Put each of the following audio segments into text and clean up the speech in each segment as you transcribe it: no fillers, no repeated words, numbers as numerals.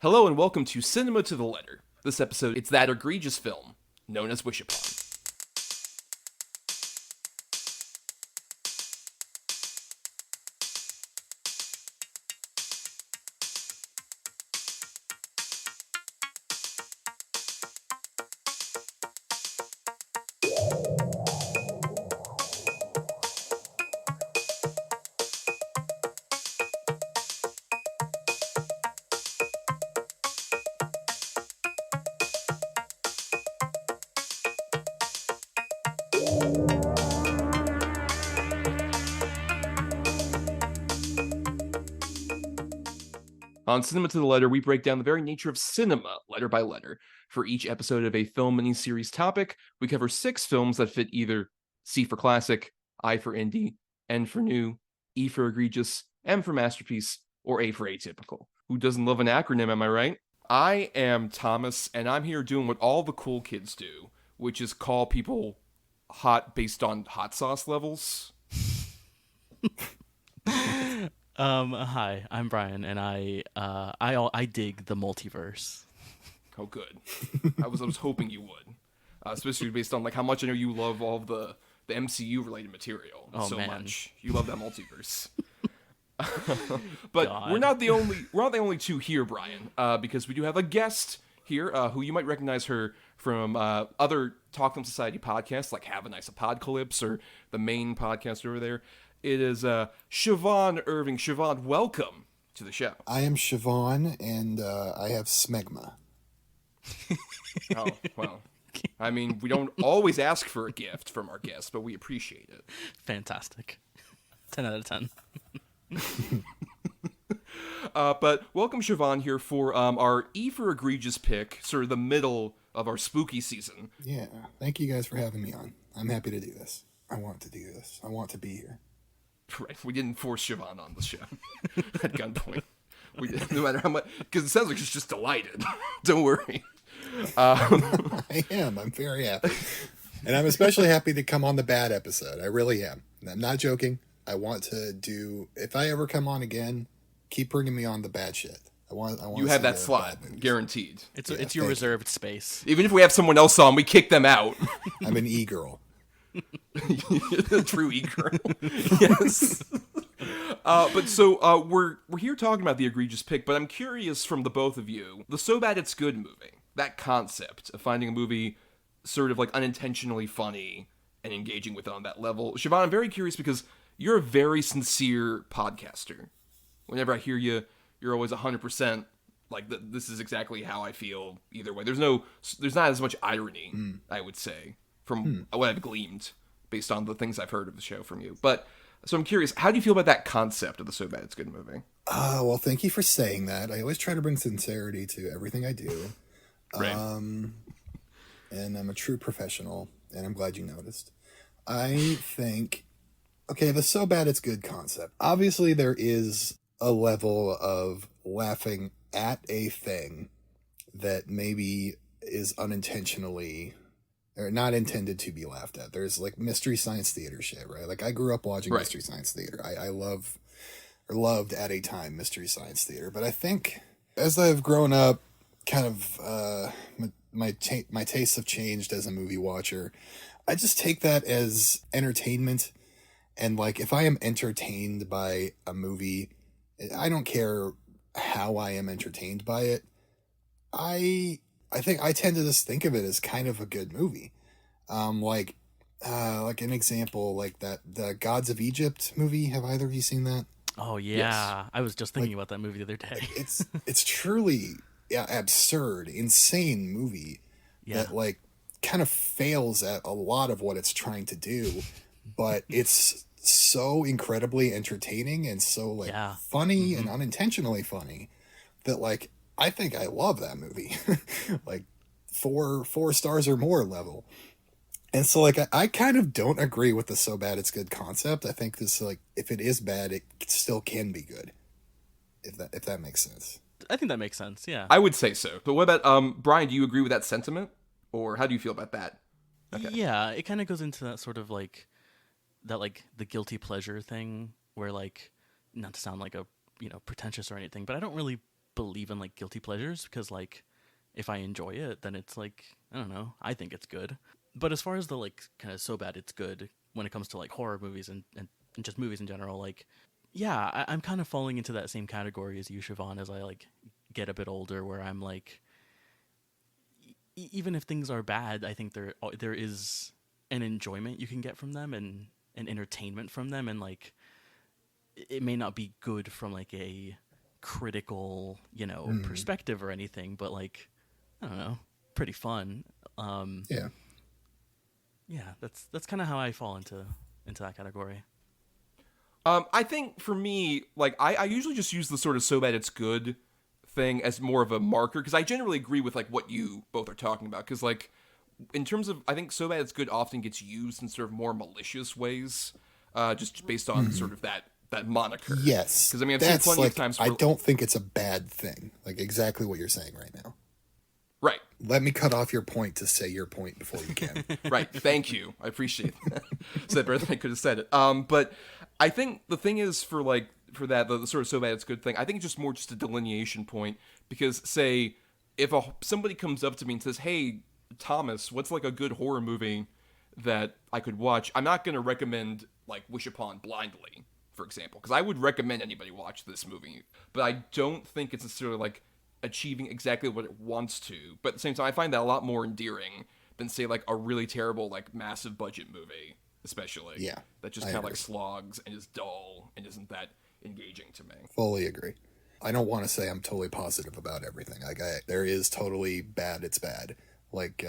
Hello and welcome to Cinema to the Letter. This episode, it's that egregious film known as Wish Upon. On Cinema to the Letter, we break down the very nature of cinema, letter by letter. For each episode of a film miniseries topic, we cover 6 films that fit either C for classic, I for indie, N for new, E for egregious, M for masterpiece, or A for atypical. Who doesn't love an acronym, am I right? I am Thomas, and I'm here doing what all the cool kids do, which is call people hot based on hot sauce levels. Hi, I'm Bryan, and I dig the multiverse. Oh, good. I was hoping you would, especially based on like how much I know you love all of the MCU related material so man. much. You love that multiverse. But God. we're not the only two here, Bryan, because we do have a guest here who you might recognize her from other Talk Film Society podcasts like Have a Nice Apocalypse or the main podcast over there. It is Siobhan Irving. Siobhan, welcome to the show. I am Siobhan, and I have smegma. Oh, well, I mean, we don't always ask for a gift from our guests, but we appreciate it. Fantastic. 10 out of 10. But welcome, Siobhan, here for our E for egregious pick, sort of the middle of our spooky season. Yeah, thank you guys for having me on. I'm happy to do this. I want to do this. I want to be here. Right, we didn't force Siobhan on the show at gunpoint. We didn't, no matter how much, because it sounds like she's just delighted. Don't worry. I am. I'm very happy. And I'm especially happy to come on the bad episode. I really am. I'm not joking. I want to do, if I ever come on again, keep bringing me on the bad shit. I want You to have see that the slot, bad movies. guaranteed. It's your reserved space. Even if we have someone else on, we kick them out. I'm an e-girl. The true e-girl. Yes. But so we're here talking about the egregious pick, but I'm curious from the both of you, the So Bad It's Good movie, that concept of finding a movie sort of like unintentionally funny and engaging with it on that level. Siobhan, I'm very curious because you're a very sincere podcaster. Whenever I hear you, you're always 100% like, this is exactly how I feel either way. There's not as much irony, I would say, from what I've gleaned based on the things I've heard of the show from you. But so I'm curious, how do you feel about that concept of the So Bad It's Good movie? Well, thank you for saying that. I always try to bring sincerity to everything I do. Right. And I'm a true professional, and I'm glad you noticed. I think, okay, the So Bad It's Good concept. Obviously, there is a level of laughing at a thing that maybe is unintentionally or not intended to be laughed at. There's like Mystery Science Theater shit, right? Like I grew up watching Right. Mystery Science Theater. I loved at a time Mystery Science Theater. But I think as I've grown up, kind of my tastes have changed as a movie watcher. I just take that as entertainment. And like if I am entertained by a movie, I don't care how I am entertained by it. I think I tend to just think of it as kind of a good movie. Like an example, like the Gods of Egypt movie. Have either of you seen that? Oh, yeah. Yes. I was just thinking about that movie the other day. It's truly absurd, insane movie that like kind of fails at a lot of what it's trying to do, but it's so incredibly entertaining and so like funny and unintentionally funny that like I think I love that movie. Like 4 stars or more level. And so like I kind of don't agree with the So Bad It's Good concept. I think this like if it is bad, it still can be good. If that makes sense. I think that makes sense, yeah. I would say so. But what about Bryan, do you agree with that sentiment? Or how do you feel about that? Okay. Yeah, it kind of goes into that sort of like the guilty pleasure thing where like, not to sound like a, pretentious or anything, but I don't really believe in like guilty pleasures, because like if I enjoy it, then it's like, I don't know, I think it's good. But as far as the like kind of so bad it's good when it comes to like horror movies and just movies in general, like yeah, I'm kind of falling into that same category as you, Siobhan, as I like get a bit older, where I'm like, even if things are bad, I think there is an enjoyment you can get from them, and an entertainment from them, and like it may not be good from like a critical, perspective or anything, but like, I don't know, pretty fun. Yeah. Yeah, that's kind of how I fall into that category. I think for me, like, I usually just use the sort of so bad it's good thing as more of a marker, because I generally agree with, like, what you both are talking about, because, like, in terms of, I think so bad it's good often gets used in sort of more malicious ways, just based on sort of that moniker. Yes. Because, I mean, I've seen plenty of times where... I don't think it's a bad thing. Like, exactly what you're saying right now. Right. Let me cut off your point to say your point before you can. Right. Thank you. I appreciate that. Said better than I could have said it. But I think the thing is for that, the sort of so bad it's good thing, I think it's just more just a delineation point, because say if somebody comes up to me and says, "Hey, Thomas, what's like a good horror movie that I could watch?" I'm not going to recommend like Wish Upon blindly, for example, because I would recommend anybody watch this movie, but I don't think it's necessarily like achieving exactly what it wants to. But at the same time, I find that a lot more endearing than say like a really terrible like massive budget movie, especially. Yeah, that just kind of like slogs and is dull and isn't that engaging to me. Fully agree. I don't want to say I'm totally positive about everything. Like there is totally bad. It's bad. Like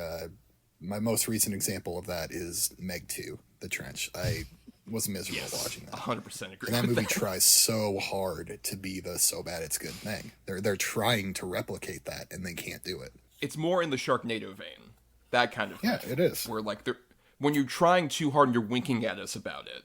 my most recent example of that is Meg 2, The Trench. I was miserable watching that. 100% agree. And that movie tries so hard to be the so bad it's good thing. They're trying to replicate that and they can't do it. It's more in the Sharknado vein. That kind of thing. Yeah, it is. Where like when you're trying too hard and you're winking at us about it,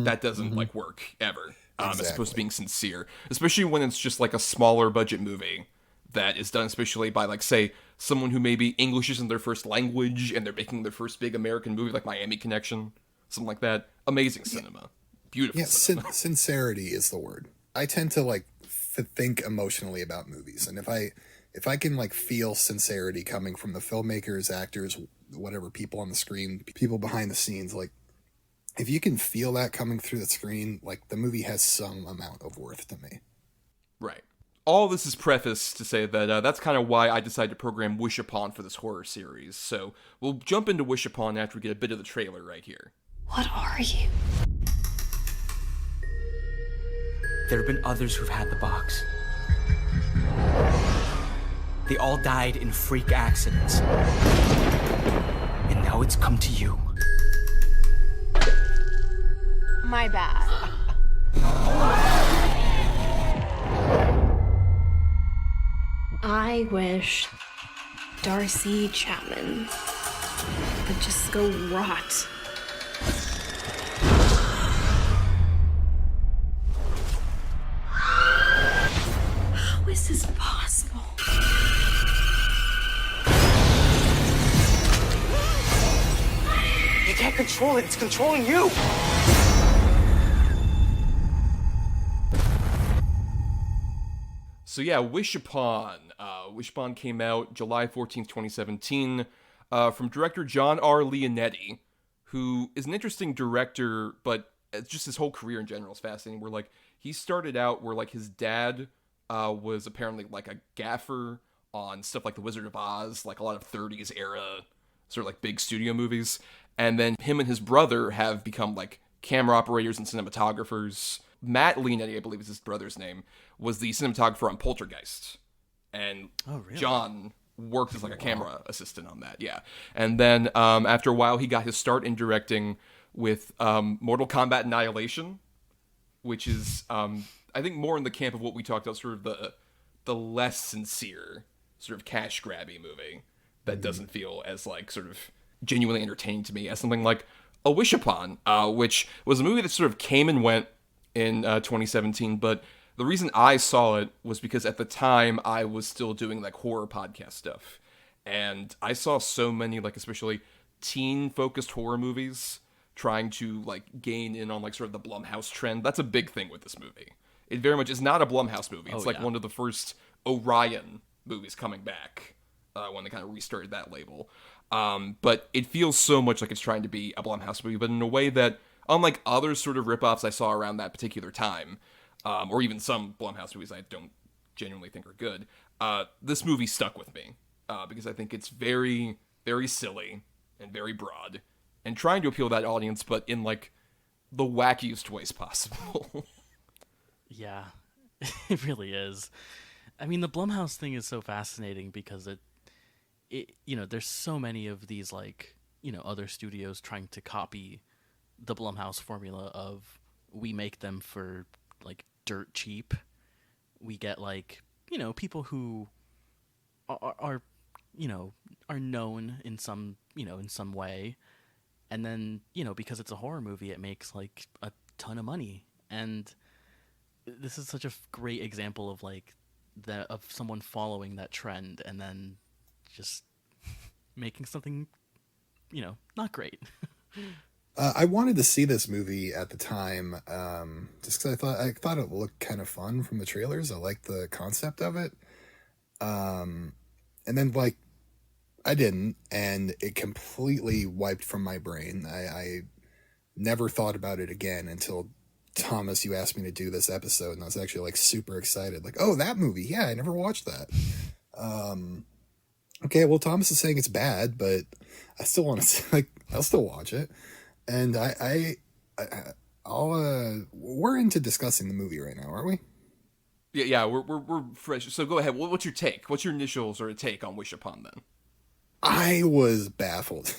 that doesn't like work ever. Exactly. As opposed to being sincere, especially when it's just like a smaller budget movie that is done especially by like say someone who maybe English isn't their first language and they're making their first big American movie like Miami Connection, something like that. Amazing cinema. Beautiful cinema. Sincerity is the word. I tend to like think emotionally about movies, and if I can like feel sincerity coming from the filmmakers, actors, whatever, people on the screen, people behind the scenes, like if you can feel that coming through the screen, like the movie has some amount of worth to me. Right. All this is prefaced to say that that's kind of why I decided to program Wish Upon for this horror series. So we'll jump into Wish Upon after we get a bit of the trailer right here. What are you? There have been others who've had the box. They all died in freak accidents. And now it's come to you. My bad. I wish Darcy Chapman would just go rot. How is this possible? You can't control it. It's controlling you. So yeah, Wish Upon. Wish Upon came out July 14th, 2017, from director John R. Leonetti, who is an interesting director, but just his whole career in general is fascinating, where like he started out where like his dad was apparently like a gaffer on stuff like The Wizard of Oz, like a lot of 30s era sort of like big studio movies, and then him and his brother have become like camera operators and cinematographers. Matt Leonetti, I believe is his brother's name, was the cinematographer on Poltergeist. And John worked as like a camera assistant on that, yeah. And then after a while, he got his start in directing with Mortal Kombat Annihilation, which is, I think, more in the camp of what we talked about, sort of the less sincere, sort of cash-grabby movie that doesn't feel as like sort of genuinely entertaining to me as something like A Wish Upon, which was a movie that sort of came and went in 2017, but the reason I saw it was because at the time I was still doing like horror podcast stuff, and I saw so many like especially teen focused horror movies trying to like gain in on like sort of the Blumhouse trend. That's a big thing with this movie. It very much is not a Blumhouse movie. It's one of the first Orion movies coming back when they kind of restarted that label. But it feels so much like it's trying to be a Blumhouse movie, but in a way that, unlike other sort of ripoffs I saw around that particular time, or even some Blumhouse movies I don't genuinely think are good, this movie stuck with me because I think it's very, very silly and very broad and trying to appeal to that audience, but in like the wackiest ways possible. Yeah, it really is. I mean, the Blumhouse thing is so fascinating because it there's so many of these like, other studios trying to copy the Blumhouse formula of we make them for like dirt cheap. We get like, people who are known in some, in some way. And then, because it's a horror movie, it makes like a ton of money. And this is such a great example of like of someone following that trend and then just making something, not great. I wanted to see this movie at the time, just because I thought it looked kind of fun from the trailers. I liked the concept of it, and then like I didn't, and it completely wiped from my brain. I never thought about it again until Thomas, you asked me to do this episode, and I was actually like super excited. Like, oh, that movie, yeah, I never watched that. Okay, well, Thomas is saying it's bad, but I still want to I'll still watch it. And we're into discussing the movie right now, aren't we? Yeah, we're fresh. So go ahead. What's your take? What's your initial sort of take on Wish Upon then? I was baffled.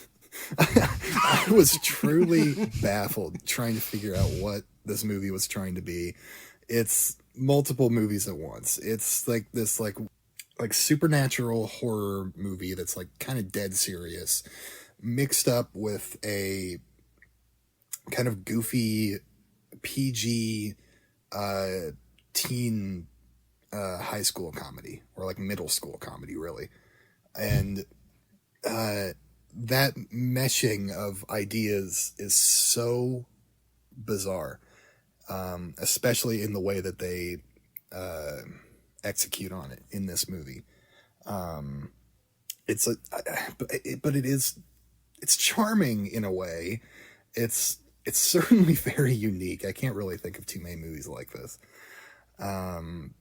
I was truly baffled trying to figure out what this movie was trying to be. It's multiple movies at once. It's like this like supernatural horror movie that's like kind of dead serious, mixed up with a kind of goofy PG teen high school comedy, or like middle school comedy really. And that meshing of ideas is so bizarre, especially in the way that they execute on it in this movie. It's charming in a way. It's certainly very unique. I can't really think of too many movies like this. And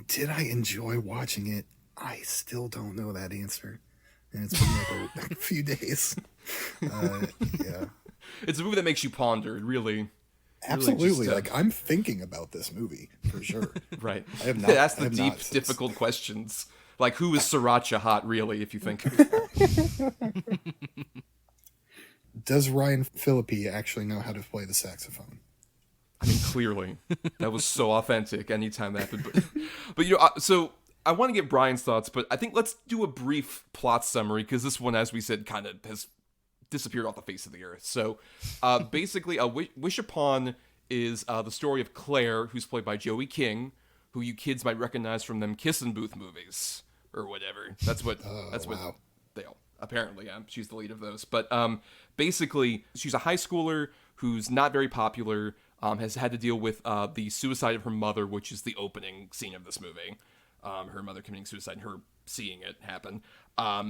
did I enjoy watching it? I still don't know that answer. And it's been like a few days. Yeah. It's a movie that makes you ponder. It really. Absolutely. Really just, like, I'm thinking about this movie for sure. Right. I have not. Ask the deep, difficult questions. Like, who is Sriracha hot, really, if you think? Does Ryan Phillippe actually know how to play the saxophone? I mean, clearly. That was so authentic anytime that happened. But so I want to get Bryan's thoughts, but I think let's do a brief plot summary, because this one, as we said, kind of has disappeared off the face of the earth. So basically, Wish Upon is the story of Claire, who's played by Joey King, who you kids might recognize from them Kissin' Booth movies or whatever. That's what wow. they all apparently. She's the lead of those. But basically, she's a high schooler who's not very popular. Has had to deal with the suicide of her mother, which is the opening scene of this movie. Her mother committing suicide and her seeing it happen.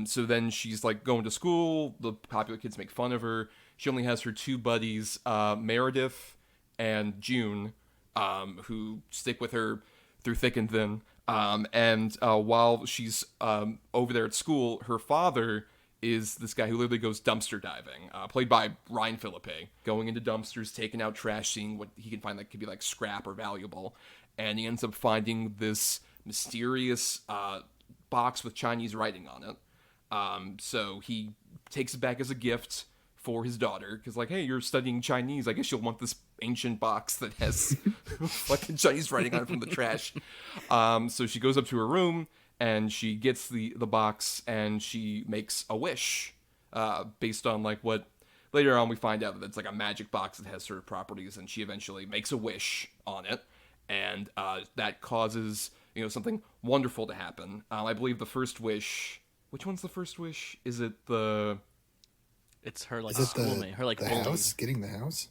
So then she's like going to school. The popular kids make fun of her. She only has her two buddies, Meredith and June, who stick with her through thick and thin. And while she's over there at school, her father is this guy who literally goes dumpster diving, played by Ryan Phillippe, going into dumpsters, taking out trash, seeing what he can find that could be like scrap or valuable. And he ends up finding this mysterious box with Chinese writing on it. So he takes it back as a gift for his daughter, because like, hey, you're studying Chinese, I guess you'll want this ancient box that has fucking Chinese writing on it from the trash. So she goes up to her room and she gets the box and she makes a wish based on like what later on we find out that it's like a magic box that has certain properties, and she eventually makes a wish on it, and that causes something wonderful to happen. I believe the first wish. Which one's the first wish? Is it the? It's her like schoolmate. Her like the bully. house. Getting the house.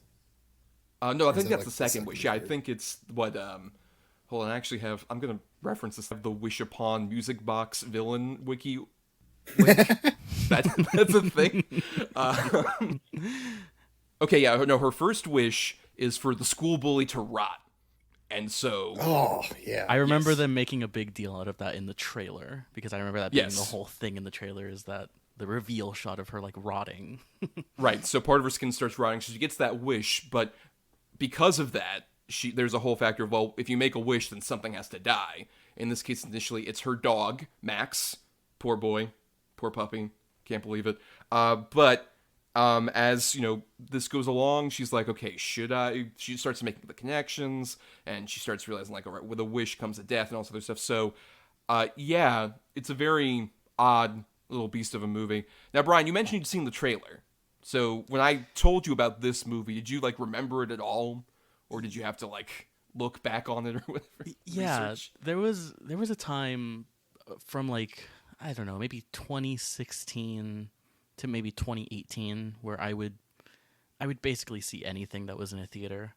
No, I think that's like the second wish. Yeah, I think it's what. Hold on, I actually have. I'm gonna references the Wish Upon Music Box villain wiki link. That's a thing. Okay, yeah, no, her first wish is for the school bully to rot. And so... Oh, yeah. I remember Yes. them making a big deal out of that in the trailer, because I remember that being Yes. the whole thing in the trailer, is that the reveal shot of her, like, rotting. Right, so part of her skin starts rotting, so she gets that wish, but because of that, there's a whole factor of, well, if you make a wish, then something has to die. In this case, initially, it's her dog, Max. Poor boy. Poor puppy. Can't believe it. But as, this goes along, she's like, okay, should I? She starts making the connections, and she starts realizing, like, all right, with a wish comes a death and all this other stuff. So, yeah, it's a very odd little beast of a movie. Now, Bryan, you mentioned you'd seen the trailer. So when I told you about this movie, did you, like, remember it at all? Or did you have to, like, look back on it or whatever? Yeah, Research? there was a time from, like, I don't know, maybe 2016 to maybe 2018 where I would basically see anything that was in a theater.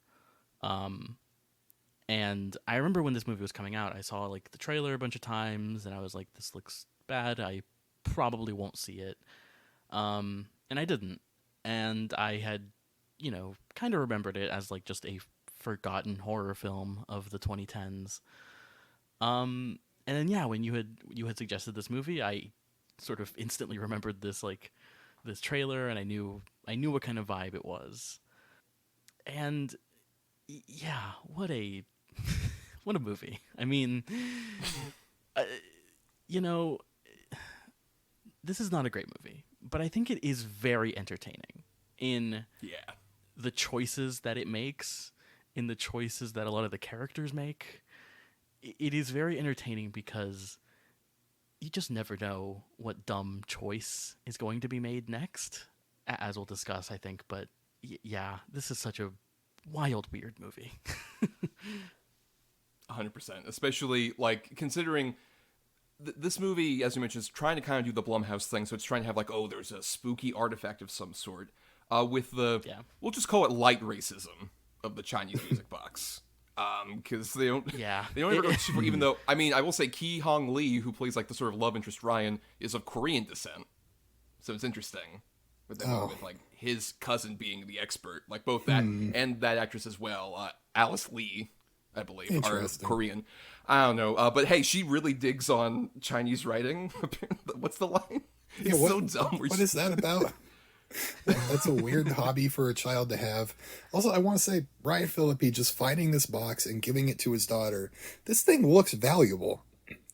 And I remember when this movie was coming out, I saw, like, the trailer a bunch of times, and I was like, this looks bad, I probably won't see it. And I didn't. And I had, kind of remembered it as, like, just a forgotten horror film of the 2010s. And then, yeah, when you had suggested this movie, I sort of instantly remembered this trailer, and I knew what kind of vibe it was. And yeah, what a what a movie. I mean, this is not a great movie, but I think it is very entertaining in the choices that it makes, in the choices that a lot of the characters make. It is very entertaining because you just never know what dumb choice is going to be made next, as we'll discuss, I think. But yeah, this is such a wild, weird movie. 100%. Especially, like, considering this movie, as you mentioned, is trying to kind of do the Blumhouse thing. So it's trying to have, like, oh, there's a spooky artifact of some sort. With the, we'll just call it light racism of the Chinese music box. Because they don't ever go too far, even though, I mean, I will say Ki Hong Lee, who plays, like, the sort of love interest Ryan, is of Korean descent. So it's interesting with that with, like, his cousin being the expert. Like, both that and that actress as well, Alice Lee, I believe, are Korean. I don't know. But hey, she really digs on Chinese writing. What's the line? Yeah, it's so dumb. What is that about? That's a weird hobby for a child to have. Also, I want to say, Ryan Phillippe just finding this box and giving it to his daughter. This thing looks valuable,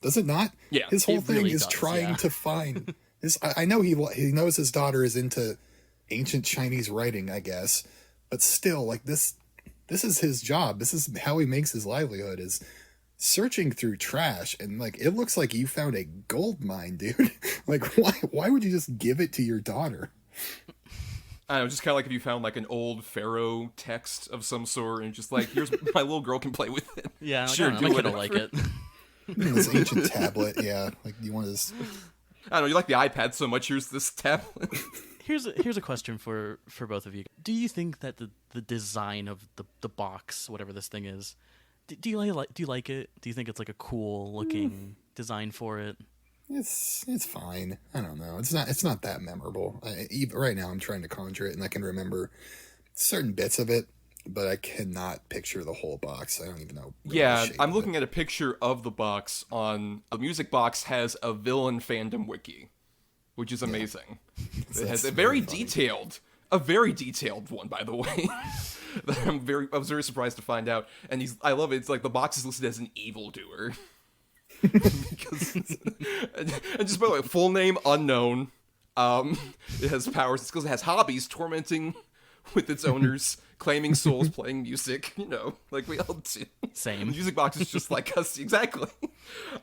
does it not? Yeah, his whole thing really is does, trying to find this. I know he knows his daughter is into ancient Chinese writing, I guess, but still, like, this is his job. This is how he makes his livelihood, is searching through trash, and, like, it looks like you found a gold mine, dude. Like, why would you just give it to your daughter? I don't know, just kind of like if you found, like, an old pharaoh text of some sort, and just like, here's my little girl can play with it. Yeah, like, sure, I do don't know, my kid whatever. will like it. This ancient tablet, yeah. Like, you want this? I don't know, you like the iPad so much, here's this tablet. Here's a question for both of you. Do you think that the design of the box, whatever this thing is, do you like it? Do you think it's, like, a cool looking design for it? It's fine. I don't know. It's not that memorable. Right now, I'm trying to conjure it, and I can remember certain bits of it, but I cannot picture the whole box. I don't even know. Really Yeah, the shape I'm of looking it. at a picture of the box on a music box has a villain fandom wiki, which is amazing. It has That's a very very funny. detailed one, by the way. That I was very surprised to find out. And I love it. It's like the box is listed as an evildoer. Because, and just by the way, full name unknown. It has powers. It has hobbies: tormenting with its owners, claiming souls, playing music. Like we all do. Same. The music box is just like us, exactly.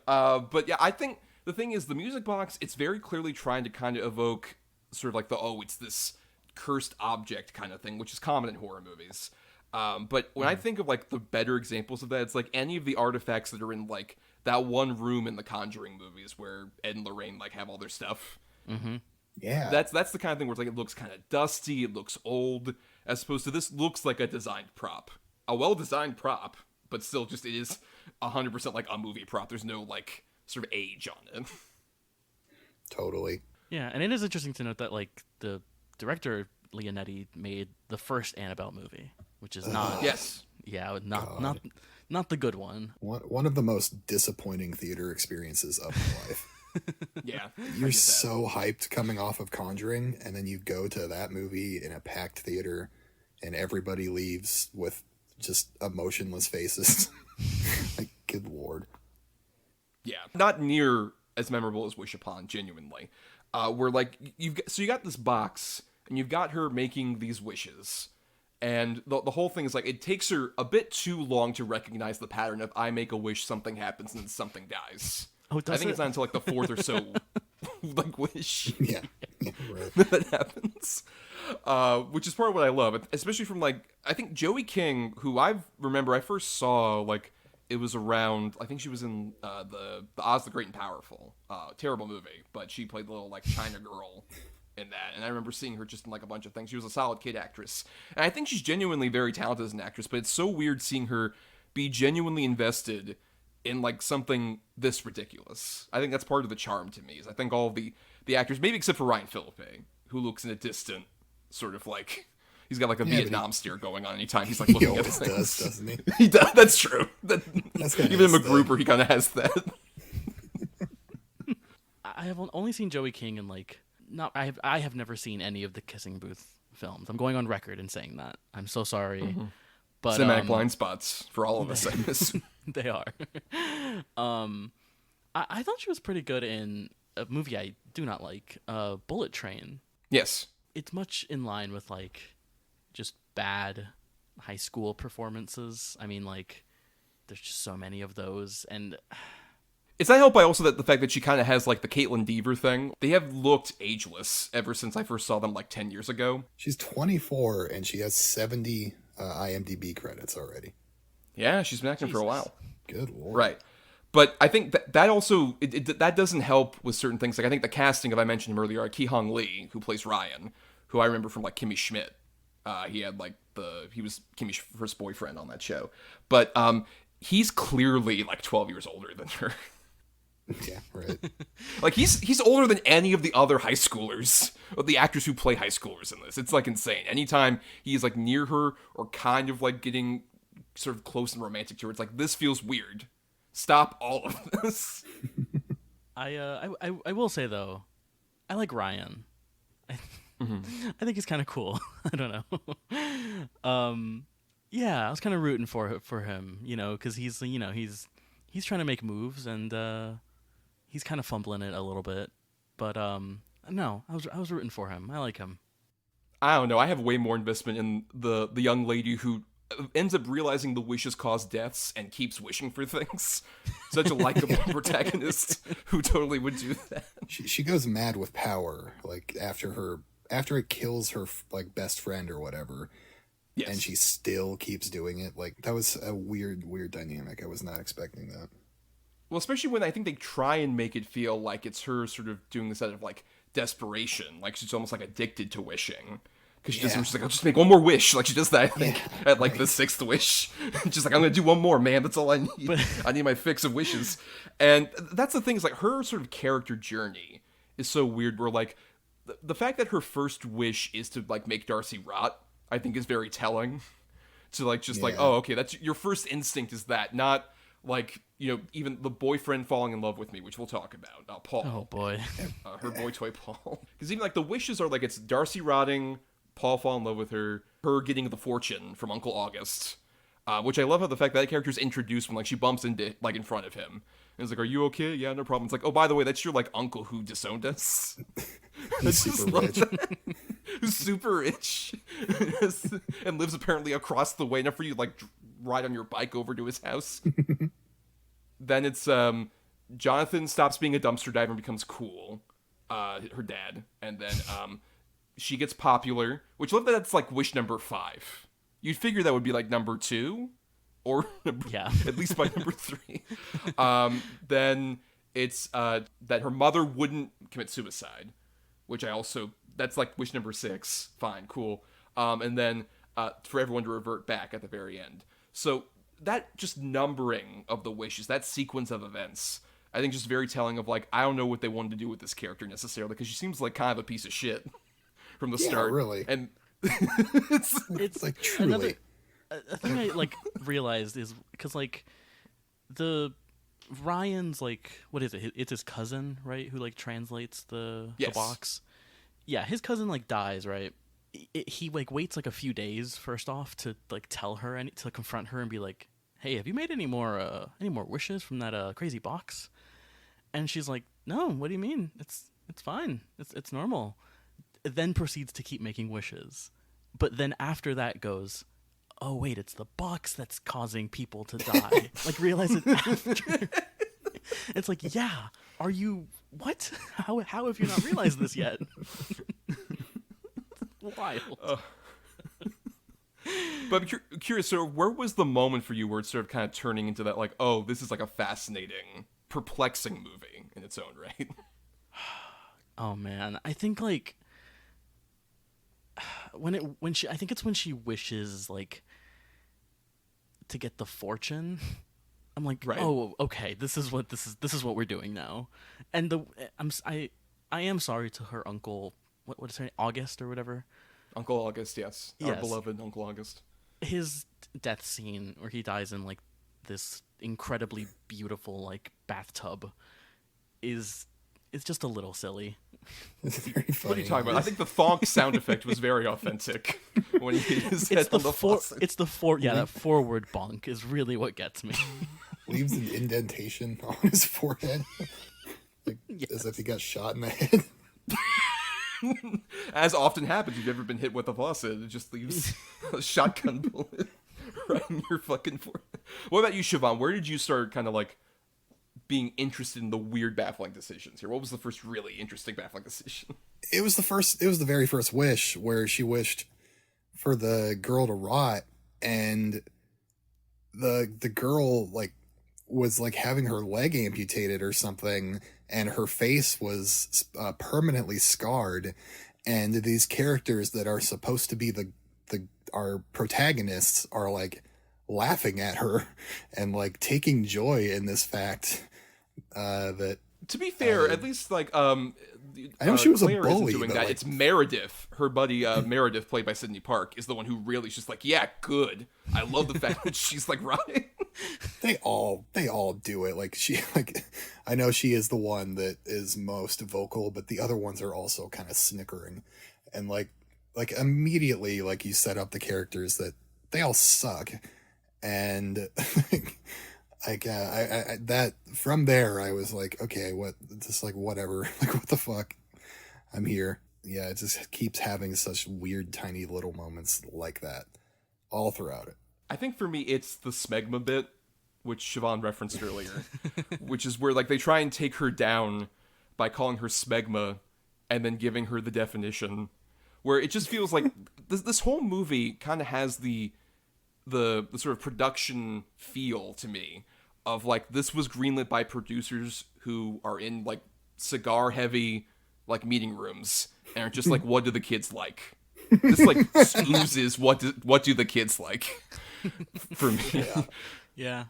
But yeah, I think the thing is, the music box, it's very clearly trying to kind of evoke sort of like it's this cursed object kind of thing, which is common in horror movies. But when I think of, like, the better examples of that, it's like any of the artifacts that are in, like, that one room in the Conjuring movies where Ed and Lorraine, like, have all their stuff. Mm-hmm. Yeah. That's the kind of thing where it's like it looks kind of dusty, it looks old, as opposed to this looks like a designed prop. A well-designed prop, but still just it is 100% like a movie prop. There's no like sort of age on it. Totally. Yeah, and it is interesting to note that like the director Leonetti made the first Annabelle movie, which is not Yes. yeah, not the good one. One of the most disappointing theater experiences of my life. Yeah. You're so hyped coming off of Conjuring, and then you go to that movie in a packed theater, and everybody leaves with just emotionless faces. Like, good lord. Yeah. Not near as memorable as Wish Upon, genuinely. Where like you got this box, and you've got her making these wishes. And the whole thing is like, it takes her a bit too long to recognize the pattern of I make a wish, something happens, and then something dies. Oh, I think it's not until like the fourth or so like wish Yeah, right. that happens. Which is part of what I love, especially from like, I think Joey King, who I first saw, like, it was around, I think she was in the Oz the Great and Powerful. Terrible movie, but she played the little like China girl in that, and I remember seeing her just in like a bunch of things. She was a solid kid actress, and I think she's genuinely very talented as an actress, but it's so weird seeing her be genuinely invested in like something this ridiculous. I think that's part of the charm to me, is I think all of the actors, maybe except for Ryan Phillippe, who looks in a distant sort of like, he's got like a Vietnam stare going on anytime he's like He looking at always things. does, doesn't he? He does. That's true. That's kinda Even in his MacGruber, he kind of has that. I have only seen Joey King in like I have never seen any of the Kissing Booth films. I'm going on record in saying that. I'm so sorry. But Cinematic blind spots for all of us, I guess. they are. I thought she was pretty good in a movie I do not like, Bullet Train. Yes. It's much in line with like just bad high school performances. I mean, like, there's just so many of those, and It's not helped by also that the fact that she kind of has like the Caitlin Deaver thing. They have looked ageless ever since I first saw them like 10 years ago. She's 24, and she has 70 IMDb credits already. Yeah, she's been acting for a Jesus. while. Good lord. Right. But I think that also, that doesn't help with certain things. Like I think the casting of, I mentioned him earlier, Ki Hong Lee, who plays Ryan, who I remember from like Kimmy Schmidt. He had like he was Kimmy's first boyfriend on that show. But he's clearly like 12 years older than her. Yeah, right. Like he's older than any of the other high schoolers, or the actors who play high schoolers in this. It's like insane. Anytime he's like near her or kind of like getting sort of close and romantic to her, it's like, this feels weird. Stop all of this. I will say though, I like Ryan. I think he's kind of cool. I don't know. Yeah, I was kind of rooting for him, you know, because he's trying to make moves, and he's kind of fumbling it a little bit. But no, I was rooting for him. I like him. I don't know. I have way more investment in the young lady who ends up realizing the wishes cause deaths and keeps wishing for things. Such a likable protagonist who totally would do that. She goes mad with power, like after it kills her like best friend or whatever. Yes. And she still keeps doing it. Like, that was a weird dynamic. I was not expecting that. Well, especially when I think they try and make it feel like it's her sort of doing this out of like desperation, like she's almost like addicted to wishing. Because she does, she's like, I'll just make one more wish. Like she does that, I think, at like the sixth wish. She's like, I'm gonna do one more, man. That's all I need. I need my fix of wishes. And that's the thing, is like her sort of character journey is so weird. Where like the fact that her first wish is to like make Darcy rot, I think is very telling. To like just like, oh, okay, that's your first instinct is that, not like, you know, even the boyfriend falling in love with me, which we'll talk about. Paul. Oh boy. Her boy toy Paul. Because even like the wishes are like, it's Darcy rotting, Paul fall in love with her getting the fortune from Uncle August. Which I love how the fact that character's introduced when like she bumps into like in front of him. And it's like, are you okay? Yeah, no problem. It's like, oh, by the way, that's your like uncle who disowned us. He's super rich. Who's super rich and lives apparently across the way, enough for you to like ride on your bike over to his house. Then it's Jonathan stops being a dumpster diver and becomes cool, her dad, and then she gets popular, which I love that that's like wish number 5. You'd figure that would be like number 2 or at least by number 3. Then it's that her mother wouldn't commit suicide, which I also, that's like wish number 6. Fine, cool. And then for everyone to revert back at the very end. So that just numbering of the wishes, that sequence of events, I think just very telling of like, I don't know what they wanted to do with this character necessarily, because she seems like kind of a piece of shit from the start. Really. And It's like truly. A thing I like realized is because like the Ryan's like, what is it? It's his cousin, right? Who like translates the box. Yeah, his cousin like dies, right? He like waits like a few days first off to like tell her and to confront her and be like, "Hey, have you made any more wishes from that crazy box?" And she's like, "No, what do you mean? It's fine. It's normal." Then proceeds to keep making wishes. But then after that goes, "Oh wait, it's the box that's causing people to die." Like realize it after. It's like, yeah, are you what? How have you not realized this yet? Wild. But I'm curious, so where was the moment for you where it's sort of kind of turning into that, like, oh, this is like a fascinating, perplexing movie in its own right? Oh man, I think like when she wishes like to get the fortune. I'm like, right. Oh, okay, this is what we're doing now. And I am sorry to her uncle. What is her name? August or whatever. Uncle August, yes. Our beloved Uncle August. His death scene where he dies in like this incredibly beautiful like bathtub is just a little silly. It's very funny. What are you talking about? I think the thonk sound effect was very authentic when he hit his head on the faucet. It's the that forward bonk is really what gets me. Leaves an indentation on his forehead, like, as if he got shot in the head. As often happens, you've ever been hit with a faucet, it just leaves a shotgun bullet right in your fucking forehead. What about you, Siobhan? Where did you start kind of like being interested in the weird, baffling decisions here? What was the first really interesting, baffling decision? It was the very first wish where she wished for the girl to rot, and the girl like was like having her leg amputated or something, and her face was permanently scarred, and these characters that are supposed to be our protagonists are like laughing at her and like taking joy in this fact that, to be fair, at least like I know she was Claire a bully, isn't doing but that. like, It's Meredith, her buddy Meredith, played by Sydney Park, is the one who really is just like, yeah, good. I love the fact that she's like rotting. they all do it. Like she, like, I know she is the one that is most vocal, but the other ones are also kind of snickering, and like immediately, like, you set up the characters that they all suck, and like I that from there I was like, okay, what, just like whatever, like what the fuck, I'm here. Yeah, it just keeps having such weird tiny little moments like that all throughout it. I think for me, it's the smegma bit, which Siobhan referenced earlier, which is where like they try and take her down by calling her smegma and then giving her the definition, where it just feels like this whole movie kind of has the sort of production feel to me of like this was greenlit by producers who are in like cigar heavy like meeting rooms and are just like, what do the kids like? This like oozes what do the kids like for me. Yeah.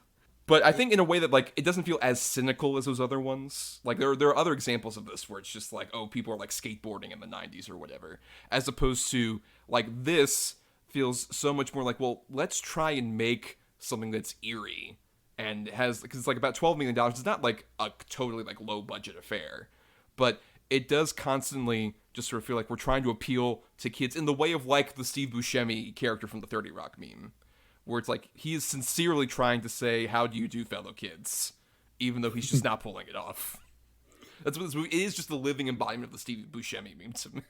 But I think in a way that like it doesn't feel as cynical as those other ones. Like there are other examples of this where it's just like, oh, people are like skateboarding in the 90s or whatever, as opposed to like this feels so much more like, well, let's try and make something that's eerie and has, because it's like about $12 million. It's not like a totally like low budget affair, but it does constantly just sort of feel like we're trying to appeal to kids in the way of like the Steve Buscemi character from the 30 Rock meme, where it's like he is sincerely trying to say, how do you do, fellow kids, even though he's just not pulling it off. That's what this movie is, just the living embodiment of the Steve Buscemi meme to me.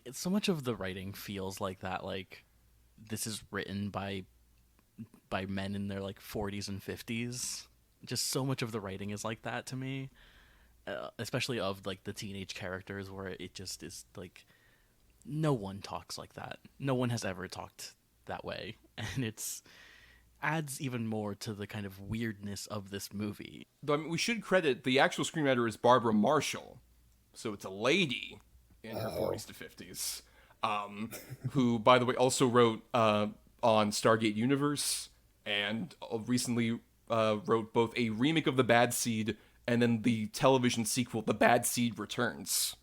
It's so much of the writing feels like that, like this is written by men in their like 40s and 50s. Just so much of the writing is like that to me, especially of like the teenage characters, where it just is like no one talks like that. No one has ever talked that way, and it's adds even more to the kind of weirdness of this movie. Though I mean, we should credit the actual screenwriter is Barbara Marshall, so it's a lady in her 40s to 50s, who, by the way, also wrote on Stargate Universe and recently wrote both a remake of The Bad Seed and then the television sequel, The Bad Seed Returns.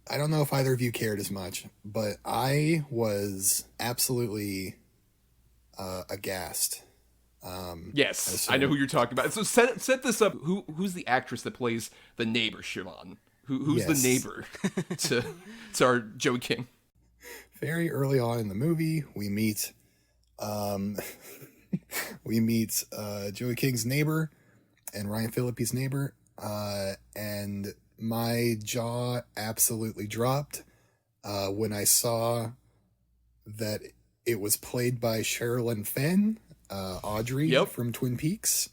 I don't know if either of you cared as much, but I was absolutely aghast. Yes, I know who you're talking about. So set this up. Who's the actress that plays the neighbor, Siobhan? Who's Yes. the neighbor to our Joey King? Very early on in the movie, we meet Joey King's neighbor and Ryan Phillippe's neighbor, and my jaw absolutely dropped when I saw that it was played by Sherilyn Fenn, Audrey from Twin Peaks.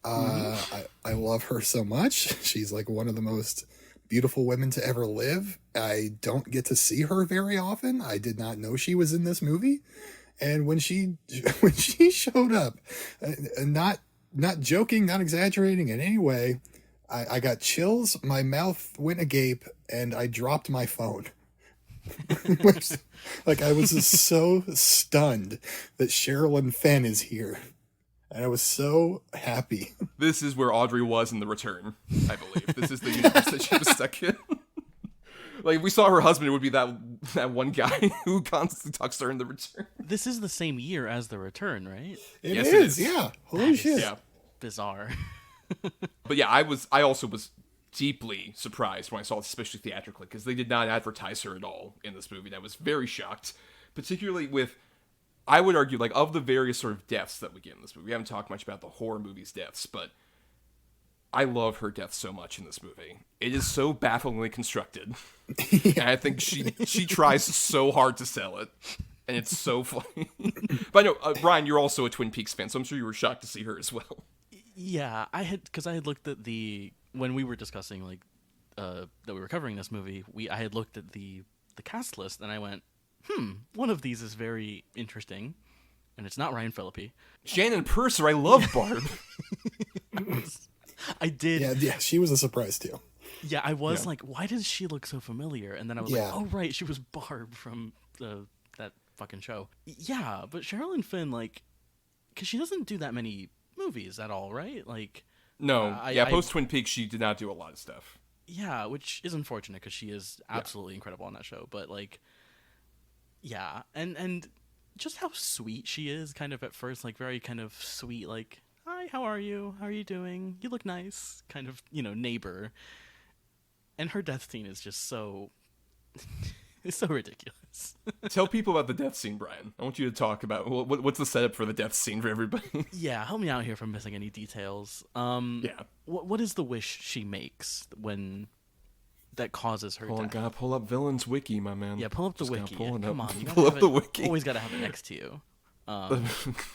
I love her so much. She's like one of the most beautiful women to ever live. I don't get to see her very often. I did not know she was in this movie. And when she showed up, not joking, not exaggerating in any way, I got chills, my mouth went agape, and I dropped my phone. Like, I was just so stunned that Sherilyn Fenn is here. And I was so happy. This is where Audrey was in The Return, I believe. This is the universe that she was stuck in. Like, if we saw her husband, it would be that one guy who constantly talks to her in The Return. This is the same year as The Return, right? It is, yeah. Holy shit. Yeah. Bizarre. But yeah, I also was deeply surprised when I saw it, especially theatrically, because they did not advertise her at all in this movie. I was very shocked, particularly with, I would argue, like, of the various sort of deaths that we get in this movie. We haven't talked much about the horror movie's deaths, but I love her death so much in this movie. It is so bafflingly constructed. And I think she tries so hard to sell it. And it's so funny. But I know, Bryan, you're also a Twin Peaks fan, so I'm sure you were shocked to see her as well. Yeah, I had looked at when we were discussing, like, that we were covering this movie, I had looked at the cast list, and I went, one of these is very interesting, and it's not Ryan Phillippe. Shannon Purser, I love Barb. I did. Yeah, she was a surprise too. Yeah, I was like, why does she look so familiar? And then I was like, oh, right, she was Barb from that fucking show. Yeah, but Sherilyn Fenn, like, because she doesn't do that many movies at all, right? Like, no, post Twin Peaks, she did not do a lot of stuff. Yeah, which is unfortunate because she is absolutely incredible on that show. But like, yeah, and just how sweet she is, kind of at first, like very kind of sweet, like, hi, how are you? How are you doing? You look nice, kind of, neighbor. And her death scene is just so, it's so ridiculous. Tell people about the death scene, Bryan. I want you to talk about what's the setup for the death scene for everybody. Yeah, help me out here if I'm missing any details. What is the wish she makes when that causes her death? Gotta pull up Villain's Wiki, my man. Yeah, pull up the Just wiki. Pull it Come up. on, you pull up the wiki. Always gotta have it next to you.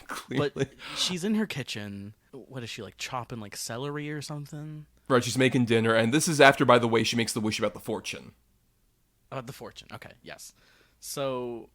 Clearly. But she's in her kitchen. What is she, like, chopping like celery or something? Right, she's making dinner, and this is after, by the way, she makes the wish about the fortune. The fortune. Okay, yes. So,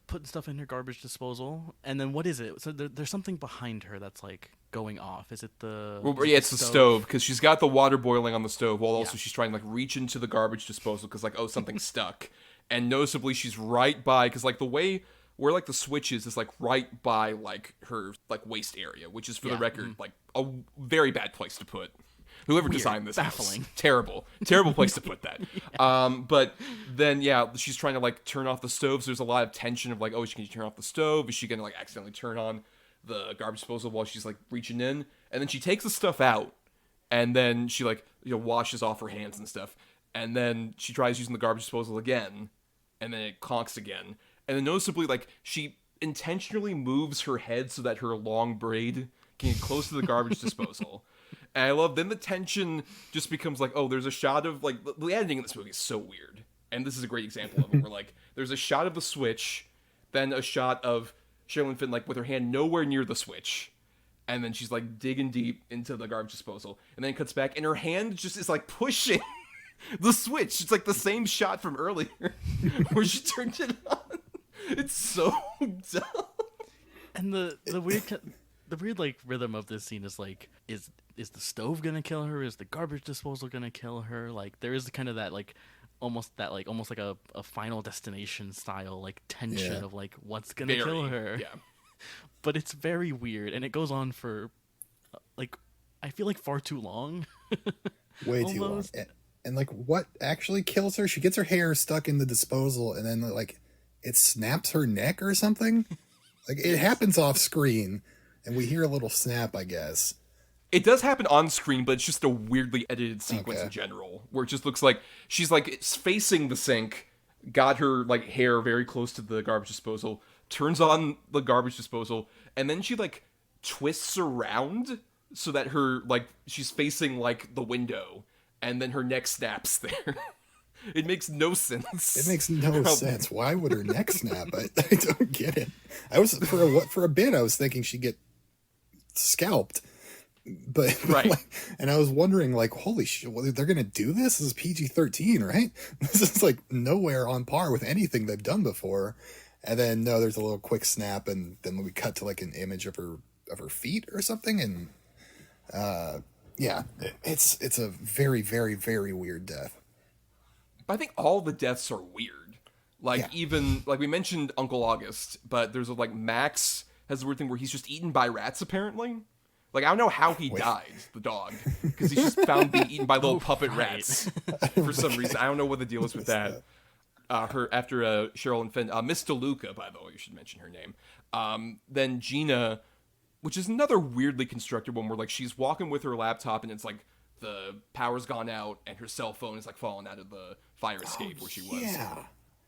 putting stuff in her garbage disposal, and then what is it? So there's something behind her that's like going off. Is it the? Well, yeah, it's the stove because she's got the water boiling on the stove while also she's trying to like reach into the garbage disposal because like something's stuck, and noticeably she's right by because like the way where like the switch is like right by like her like waist area, which is for the record like a very bad place to put. Whoever designed this baffling house. Terrible place to put that. But then she's trying to like turn off the stove, so there's a lot of tension of like, oh, can you turn off the stove? Is she gonna like accidentally turn on the garbage disposal while she's like reaching in? And then she takes the stuff out, and then she like washes off her hands and stuff, and then she tries using the garbage disposal again, and then it conks again, and then noticeably like she intentionally moves her head so that her long braid can get close to the garbage disposal. And I love, then the tension just becomes like, oh, there's a shot of, like, the editing in this movie is so weird. And this is a great example of it, where, like, there's a shot of the switch, then a shot of Sherilyn Fenn, like, with her hand nowhere near the switch, and then she's, like, digging deep into the garbage disposal, and then it cuts back, and her hand just is, like, pushing the switch. It's, like, the same shot from earlier, where she turned it on. It's so dumb. And the weird like rhythm of this scene is like, is the stove gonna kill her? Is the garbage disposal gonna kill her? Like there is kind of that like almost like a Final Destination style like tension of like what's gonna kill her. Yeah. but it's very weird, and it goes on for like I feel like far too long. Way too long. Almost. And like, what actually kills her? She gets her hair stuck in the disposal, and then like it snaps her neck or something. Like it happens off screen, and we hear a little snap, I guess. It does happen on screen, but it's just a weirdly edited sequence in general, where it just looks like she's like it's facing the sink, got her like hair very close to the garbage disposal, turns on the garbage disposal, and then she like twists around so that her like she's facing like the window, and then her neck snaps there. It makes no sense. It makes no sense. Why would her neck snap? I don't get it. I was for a bit I was thinking she'd get scalped. But right, and I was wondering, like, holy shit, they're gonna do this? This is PG-13, right? This is like nowhere on par with anything they've done before. And then no, there's a little quick snap, and then we cut to like an image of her feet or something, and yeah, it's a very, very, very weird death. I think all the deaths are weird. Like even like we mentioned Uncle August, but there's like Max has the weird thing where he's just eaten by rats apparently. Like, I don't know how he died, the dog, because he's just found being eaten by little puppet rats for some reason. I don't know what the deal is with that. After Cheryl and Finn, Miss DeLuca, by the way, you should mention her name. Then Gina, which is another weirdly constructed one where, like, she's walking with her laptop and it's like the power's gone out and her cell phone is like falling out of the fire escape where she was. Yeah.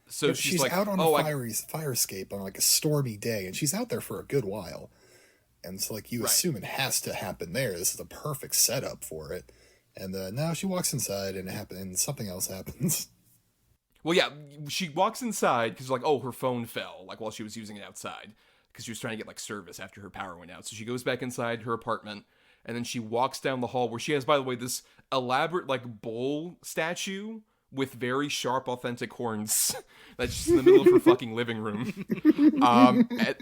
So she's like, out on a fire escape on like a stormy day, and she's out there for a good while. And so, like, you assume it has to happen there. This is a perfect setup for it. And now she walks inside, and something else happens. Well, yeah, she walks inside because, like, oh, her phone fell, like, while she was using it outside. Because she was trying to get, like, service after her power went out. So she goes back inside her apartment, and then she walks down the hall where she has, by the way, this elaborate, like, bull statue with very sharp, authentic horns that's just in the middle of her fucking living room.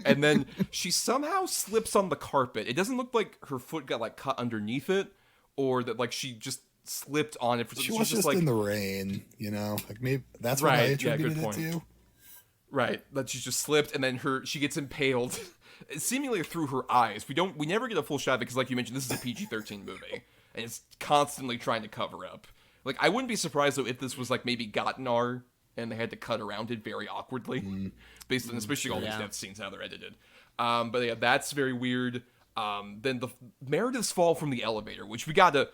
And then she somehow slips on the carpet. It doesn't look like her foot got, like, cut underneath it, or that, like, she just slipped on it. She was just like, in the rain, you know? Like, maybe that's what I right, attributed good point. it to. Right, that she just slipped, and then she gets impaled, seemingly through her eyes. We never get a full shot of it, because, like you mentioned, this is a PG-13 movie, and it's constantly trying to cover up. Like, I wouldn't be surprised, though, if this was, like, maybe gotten R, and they had to cut around it very awkwardly, based on especially all these death scenes, how they're edited. But yeah, that's very weird. Then the Meredith's fall from the elevator, which we gotta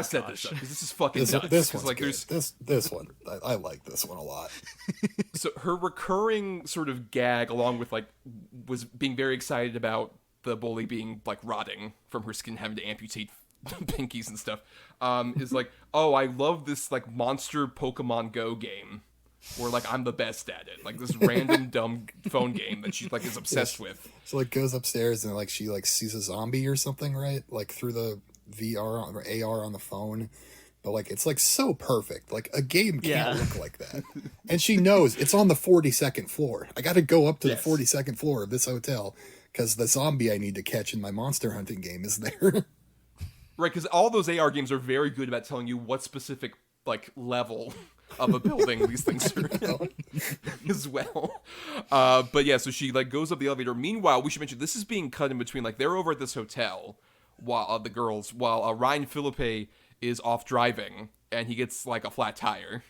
set this up, because this is fucking nuts. This one's like, good. This one, I like this one a lot. So her recurring sort of gag, along with, like, was being very excited about the bully being, like, rotting from her skin, having to amputate pinkies and stuff, is like, oh, I love this, like, monster Pokemon Go game where, like, I'm the best at it, like this random dumb phone game that she, like, is obsessed with. So, like, goes upstairs and, like, she, like, sees a zombie or something, right? Like, through the VR or AR on the phone, but, like, it's, like, so perfect. Like, a game can't look like that. And she knows it's on the 42nd floor. I gotta go up to the 42nd floor of this hotel because the zombie I need to catch in my monster hunting game is there. Right, because all those AR games are very good about telling you what specific, like, level of a building these things are in as well. But yeah, so she, like, goes up the elevator. Meanwhile, we should mention this is being cut in between. Like, they're over at this hotel while the girls, while Ryan Philippe is off driving, and he gets, like, a flat tire,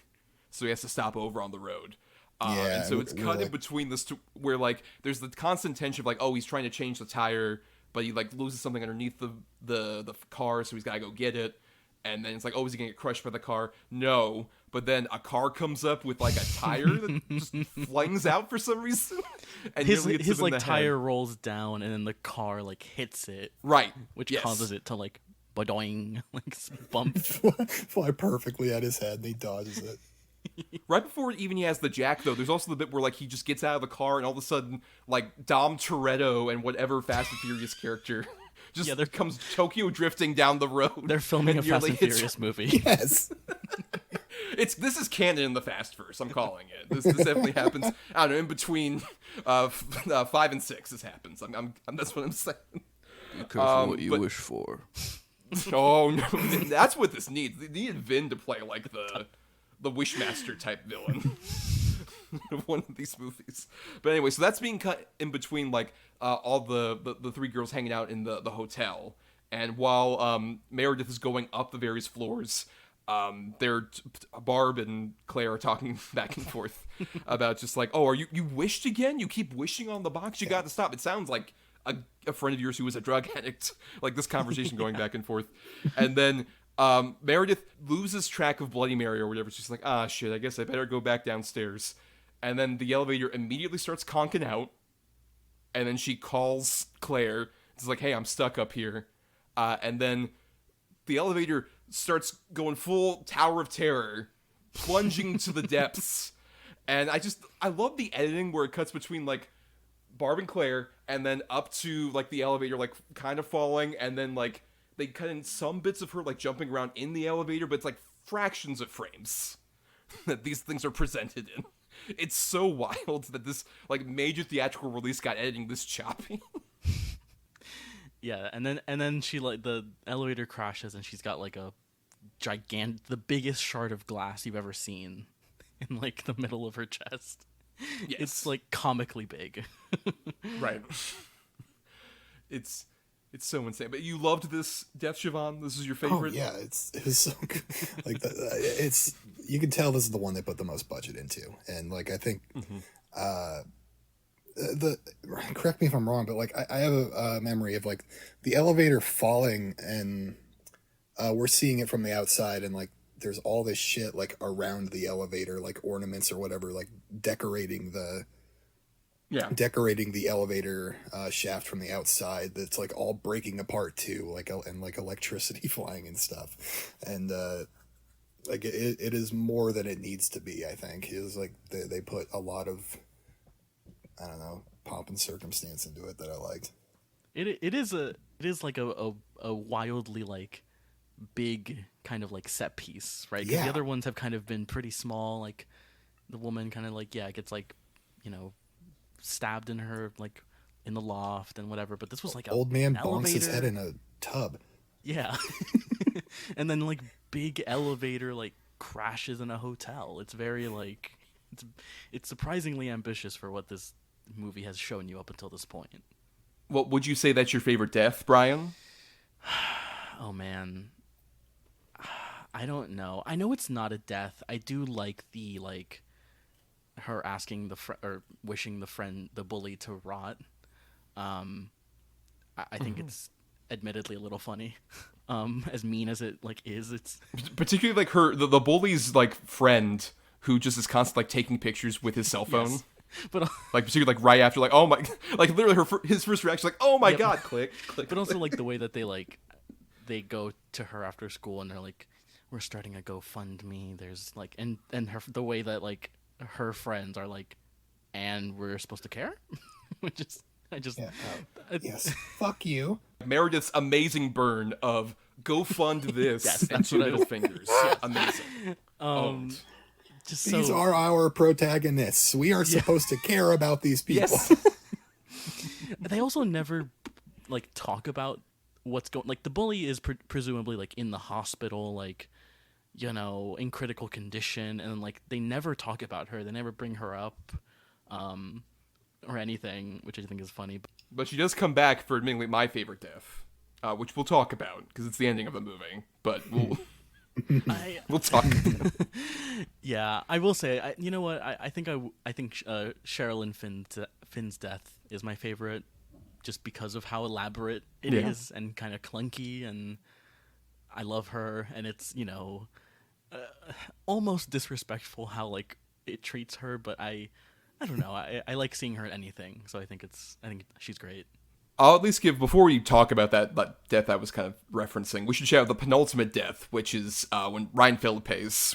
so he has to stop over on the road. And so it's cut in between this where, like, there's the constant tension of, like, oh, he's trying to change the tire, but he, like, loses something underneath the car, so he's gotta go get it. And then it's like, oh, is he gonna get crushed by the car? No. But then a car comes up with, like, a tire that just flings out for some reason. And his like, tire rolls down, and then the car, like, hits it. Right. Which causes it to, like, boing, like, bump. Fly perfectly at his head, and he dodges it. Right before even he has the jack, though, there's also the bit where, like, he just gets out of the car and all of a sudden, like, Dom Toretto and whatever Fast and Furious character just comes Tokyo drifting down the road. They're filming a Fast and Furious movie. Yes. This is canon in the Fastverse, I'm calling it. This definitely happens, I don't know, in between 5 and 6 this happens. That's what I'm saying. Be careful what you wish for. Oh, no, that's what this needs. They needed Vin to play, like, the Wishmaster type villain. of one of these movies. But anyway, so that's being cut in between like all the three girls hanging out in the hotel, and while Meredith is going up the various floors, Barb and Claire are talking back and forth about just like, oh, are you wished again? You keep wishing on the box. You got to stop. It sounds like a friend of yours who was a drug addict. Like this conversation going back and forth, and then Meredith loses track of Bloody Mary or whatever. She's like, ah, shit. I guess I better go back downstairs. And then the elevator immediately starts conking out, and then she calls Claire. It's like, hey, I'm stuck up here, and then the elevator starts going full Tower of Terror, plunging to the depths. And I love the editing where it cuts between like Barb and Claire and then up to like the elevator like kind of falling, and then like they cut in some bits of her like jumping around in the elevator, but it's like fractions of frames that these things are presented in. It's so wild that this like major theatrical release got editing this choppy. Yeah, and then she like the elevator crashes and she's got like a the biggest shard of glass you've ever seen in like the middle of her chest. Yes. It's like comically big. Right. It's so insane. But you loved this death, Siobhan? This is your favorite? Oh, yeah, it was so good. Like it's you can tell this is the one they put the most budget into, and like I think correct me if I'm wrong, but like I have a memory of like the elevator falling, and we're seeing it from the outside, and like there's all this shit like around the elevator, like ornaments or whatever, like decorating the elevator shaft from the outside. That's like all breaking apart too, like and like electricity flying and stuff, and like it is more than it needs to be. I think it is like they put a lot of, I don't know, pomp and circumstance into it that I liked. It is like a wildly like big kind of like set piece, right? 'Cause the other ones have kind of been pretty small. Like the woman kind of like gets like, you know, stabbed in her like in the loft and whatever. But this was like old man bonks his head in a tub. Yeah, and then like big elevator like crashes in a hotel. It's very like it's surprisingly ambitious for what this movie has shown you up until this point. Well, would you say that's your favorite death, Bryan? Oh man, I don't know. I know it's not a death. I do like the like her asking or wishing the bully to rot. I think it's admittedly a little funny. As mean as it like is, it's particularly like the bully's like friend who just is constantly like taking pictures with his cell phone. Yes. But like particularly like right after like, oh my, like literally his first reaction like, oh my god, click. But also like the way that they go to her after school and they're like, we're starting a GoFundMe. There's like and the way that like her friends are like, and we're supposed to care. Yes, fuck you. Meredith's amazing burn of go fund this. Yes, and that's two what middle fingers. Amazing. These are our protagonists. We are supposed to care about these people. Yes. They also never like talk about what's going. Like the bully is presumably like in the hospital, like, you know, in critical condition, and like they never talk about her. They never bring her up, or anything, which I think is funny. But she does come back for admittedly my favorite death, which we'll talk about because it's the ending of the movie. But we'll we'll talk. Yeah, I will say, you know what? I think Sherilyn Finn's death is my favorite, just because of how elaborate it is and kind of clunky, and I love her, and it's, you know, almost disrespectful how like it treats her, but I don't know. I like seeing her in anything, so I think she's great. I'll at least give, before we talk about that death I was kind of referencing, we should shout out the penultimate death, which is when Ryan Phillippe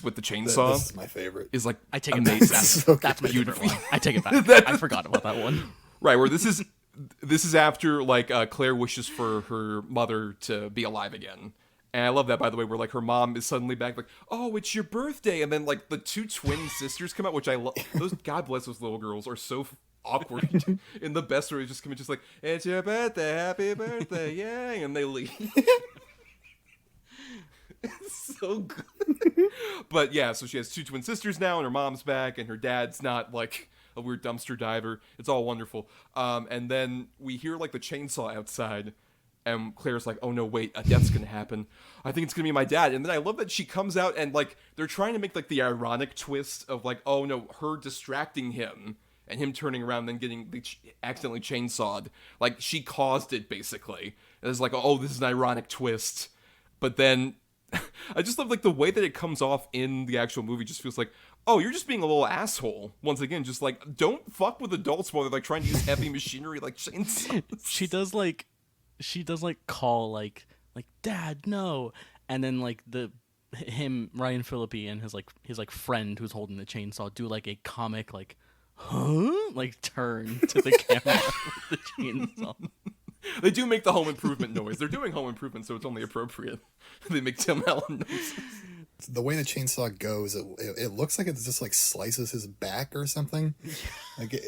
with the chainsaw. This is my favorite. Is like I take it amazing. back. That's my favorite one. I take it back. I forgot about that one. Right, where this is after like Claire wishes for her mother to be alive again. And I love that, by the way, where like her mom is suddenly back, like, oh, it's your birthday, and then like the two twin sisters come out, which I love. Those, God bless those little girls, are so awkward in the best way. Just come in, just like, it's your birthday, happy birthday, yay, and they leave. It's so good. But yeah, so she has 2 twin sisters now, and her mom's back, and her dad's not like a weird dumpster diver. It's all wonderful. And then we hear like the chainsaw outside, and Claire's like, "Oh no, wait, a death's gonna happen. I think it's gonna be my dad." And then I love that she comes out and like they're trying to make like the ironic twist of like, "Oh no, her distracting him." And him turning around and then getting accidentally chainsawed. Like, she caused it, basically. And it's like, oh, this is an ironic twist. But then, I just love, like, the way that it comes off in the actual movie just feels like, oh, you're just being a little asshole. Once again, just, like, don't fuck with adults while they're, like, trying to use heavy machinery like chainsaws. She does, call, like, Dad, no. And then, like, Ryan Phillippe and his friend who's holding the chainsaw do, like, a comic, like, huh? Like, turn to the camera with the chainsaw. They do make the home improvement noise. They're doing home improvement, so it's only appropriate. They make Tim Allen noises. The way the chainsaw goes, it looks like it just like slices his back or something. Like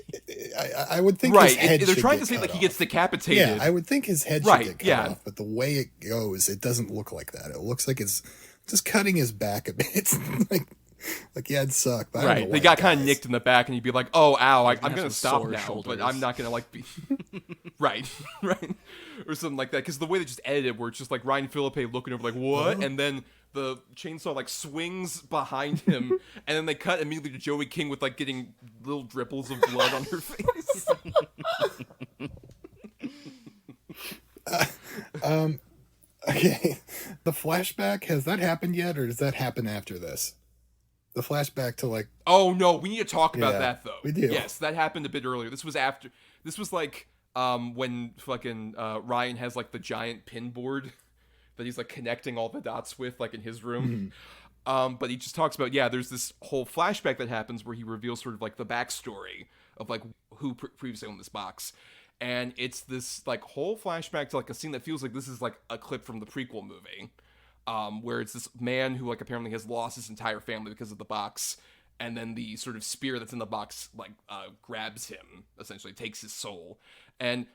I would think his head they're trying to say like he gets decapitated. Yeah, I would think his head should get cut off, but the way it goes, it doesn't look like that. It looks like it's just cutting his back a bit. Like yeah, it sucked. But right, they got kind of nicked in the back, and you'd be like, "Oh, ow! I'm gonna stop now, shoulders. but I'm not gonna like be." right, or something like that. Because the way they just edited it, where it's just like Ryan Phillippe looking over, like what, and then the chainsaw like swings behind him, and then they cut immediately to Joey King with like getting little dripples of blood on her face. Okay, the flashback, has that happened yet, or does that happen after this? The flashback to like... Oh, no, we need to talk about that, though. We do. Yes, that happened a bit earlier. This was after... This was like when fucking Ryan has like the giant pin board that he's like connecting all the dots with, like in his room. But he just talks about, there's this whole flashback that happens where he reveals sort of like the backstory of like who previously owned this box. And it's this like whole flashback to like a scene that feels like this is like a clip from the prequel movie. Where it's this man who like apparently has lost his entire family because of the box, and then the sort of spear that's in the box like grabs him, essentially takes his soul. And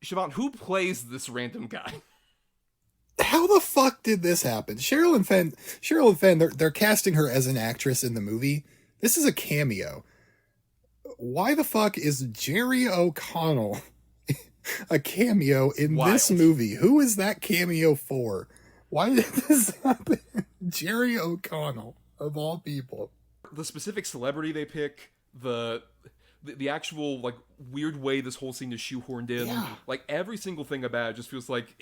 Siobhan, who plays this random guy? How the fuck did this happen? Sherilyn Fenn, they're casting her as an actress in the movie. This is a cameo. Why the fuck is Jerry O'Connell a cameo in this movie? Who is that cameo for? Why did this happen? Jerry O'Connell, of all people. The specific celebrity they pick, the actual like weird way this whole scene is shoehorned in, like every single thing about it just feels like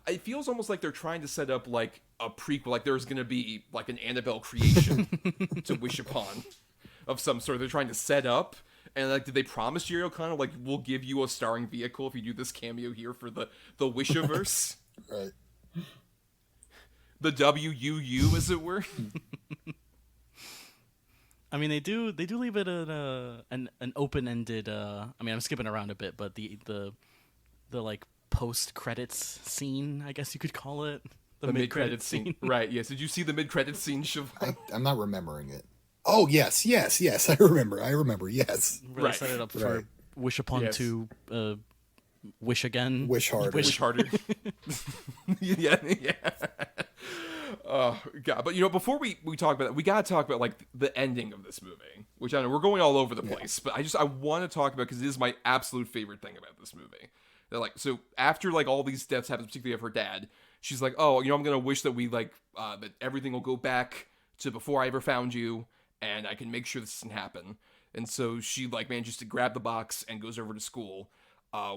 it feels almost like they're trying to set up like a prequel, like there's gonna be like an Annabelle creation to wish upon of some sort. They're trying to set up. And like, did they promise Jerry O'Connell like we'll give you a starring vehicle if you do this cameo here for the Wishiverse? Right. The WUU, as it were. I mean, they do leave it at an open-ended. I mean, I'm skipping around a bit, but the like post-credits scene, I guess you could call it the mid-credits scene. Right? Yes. Did you see the mid-credits scene, Siobhan? I'm not remembering it. Oh yes. I remember. Yes. Where they set it up for Wish Upon to wish again. Wish harder. Wish harder. yeah. Oh God! But before we talk about that, we gotta talk about like the ending of this movie, which I know we're going all over the place, but I want to talk about because it is my absolute favorite thing about this movie. They're like, so after like all these deaths happen, particularly of her dad, she's like, oh, I'm gonna wish that we like that everything will go back to before I ever found you, and I can make sure this doesn't happen. And so she like manages to grab the box and goes over to school.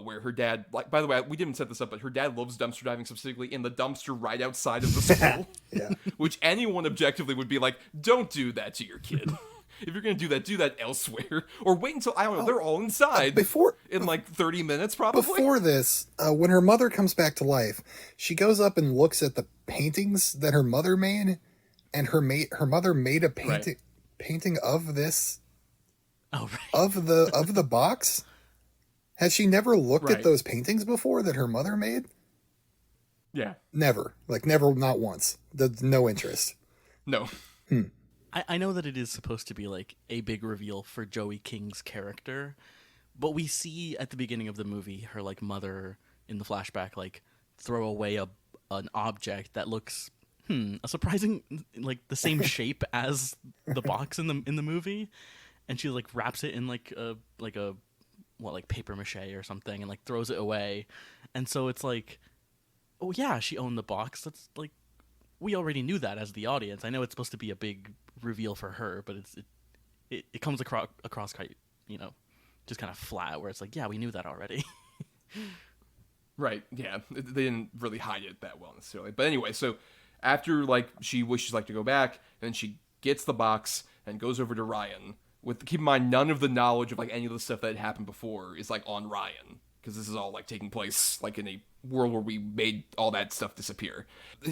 Where her dad, like, by the way, we didn't set this up, but her dad loves dumpster diving, specifically in the dumpster right outside of the school. Which anyone objectively would be like, don't do that to your kid. If you're going to do that elsewhere. Or wait until, I don't know, they're all inside. In like 30 minutes, probably. Before this, when her mother comes back to life, she goes up and looks at the paintings that her mother made, and her mother made a painting of this. Oh, right. Of the box. Has she never looked at those paintings before that her mother made? Yeah. Never. Like, never, not once. No interest. No. I know that it is supposed to be, like, a big reveal for Joey King's character, but we see at the beginning of the movie her, like, mother in the flashback, like, throw away an object that looks a surprising, like, the same shape as the box in the movie, and she like wraps it in like a paper mache or something, and like throws it away, and so it's like, oh yeah, she owned the box. That's like, we already knew that as the audience. I know it's supposed to be a big reveal for her, but it comes across quite, just kind of flat, where it's like, yeah, we knew that already. Right, yeah. They didn't really hide it that well necessarily. But anyway, so after, like, she wishes, like, to go back, and then she gets the box and goes over to Ryan. Keep in mind, none of the knowledge of, like, any of the stuff that had happened before is, like, on Ryan. Because this is all, like, taking place, like, in a world where we made all that stuff disappear.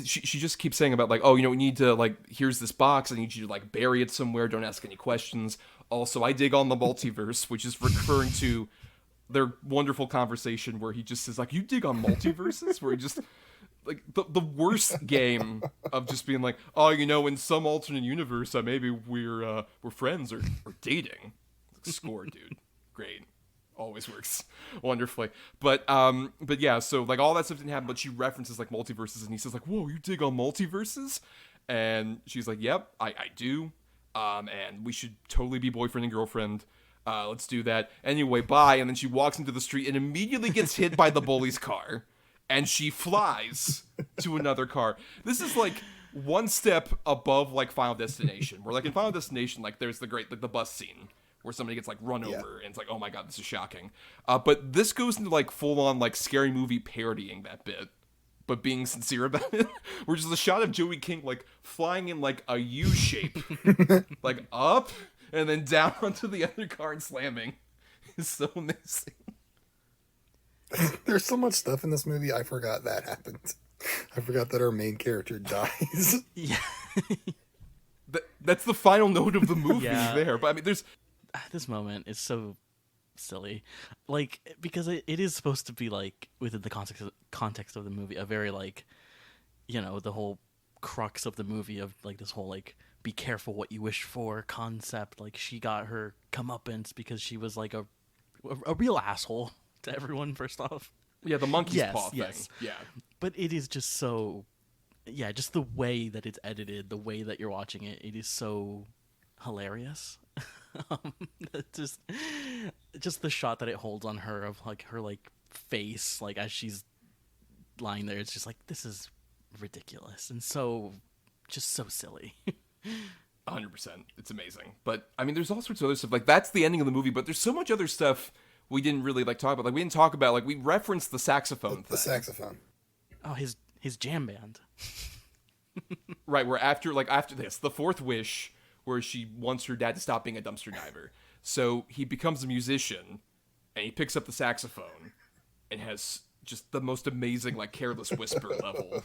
She just keeps saying about, like, oh, we need to, like, here's this box, I need you to, like, bury it somewhere, don't ask any questions. Also, I dig on the multiverse, which is referring to their wonderful conversation where he just says, like, you dig on multiverses? Where he just, like, the worst game of just being like, oh, in some alternate universe, maybe we're friends or dating. Score, dude. Great. Always works wonderfully. But yeah, so, like, all that stuff didn't happen, but she references, like, multiverses, and he says, like, whoa, you dig on multiverses? And she's like, yep, I do. And we should totally be boyfriend and girlfriend. Let's do that. Anyway, bye. And then she walks into the street and immediately gets hit by the bully's car. And she flies to another car. This is, like, one step above, like, Final Destination. Where, like, in Final Destination, like, there's the great, like, the bus scene where somebody gets, like, run over. And it's like, oh my god, this is shocking. But this goes into, like, full-on, like, Scary Movie parodying that bit. But being sincere about it. Where just a shot of Joey King, like, flying in, like, a U shape. Like, up and then down onto the other car and slamming is so amazing. There's so much stuff in this movie, I forgot that happened. I forgot that our main character dies. Yeah. That's the final note of the movie there. But I mean, there's... This moment is so silly. Like, because it is supposed to be, like, within the context of the movie, a very, like, the whole crux of the movie of, like, this whole, like, be careful what you wish for concept. Like, she got her comeuppance because she was, like, a real asshole to everyone, first off. Yeah, the monkey's paw thing. Yes. Yeah. But it is just so... Yeah, just the way that it's edited, the way that you're watching it, it is so hilarious. Just the shot that it holds on her of, like, her, like, face, like, as she's lying there, it's just like, this is ridiculous and so silly. 100%. It's amazing. But, I mean, there's all sorts of other stuff. Like, that's the ending of the movie, but there's so much other stuff we didn't really, like, talk about. Like, we didn't talk about, like, we referenced the saxophone thing. The saxophone. Oh, his jam band. Right, where after this, the fourth wish, where she wants her dad to stop being a dumpster diver. So he becomes a musician, and he picks up the saxophone, and has just the most amazing, like, Careless Whisper level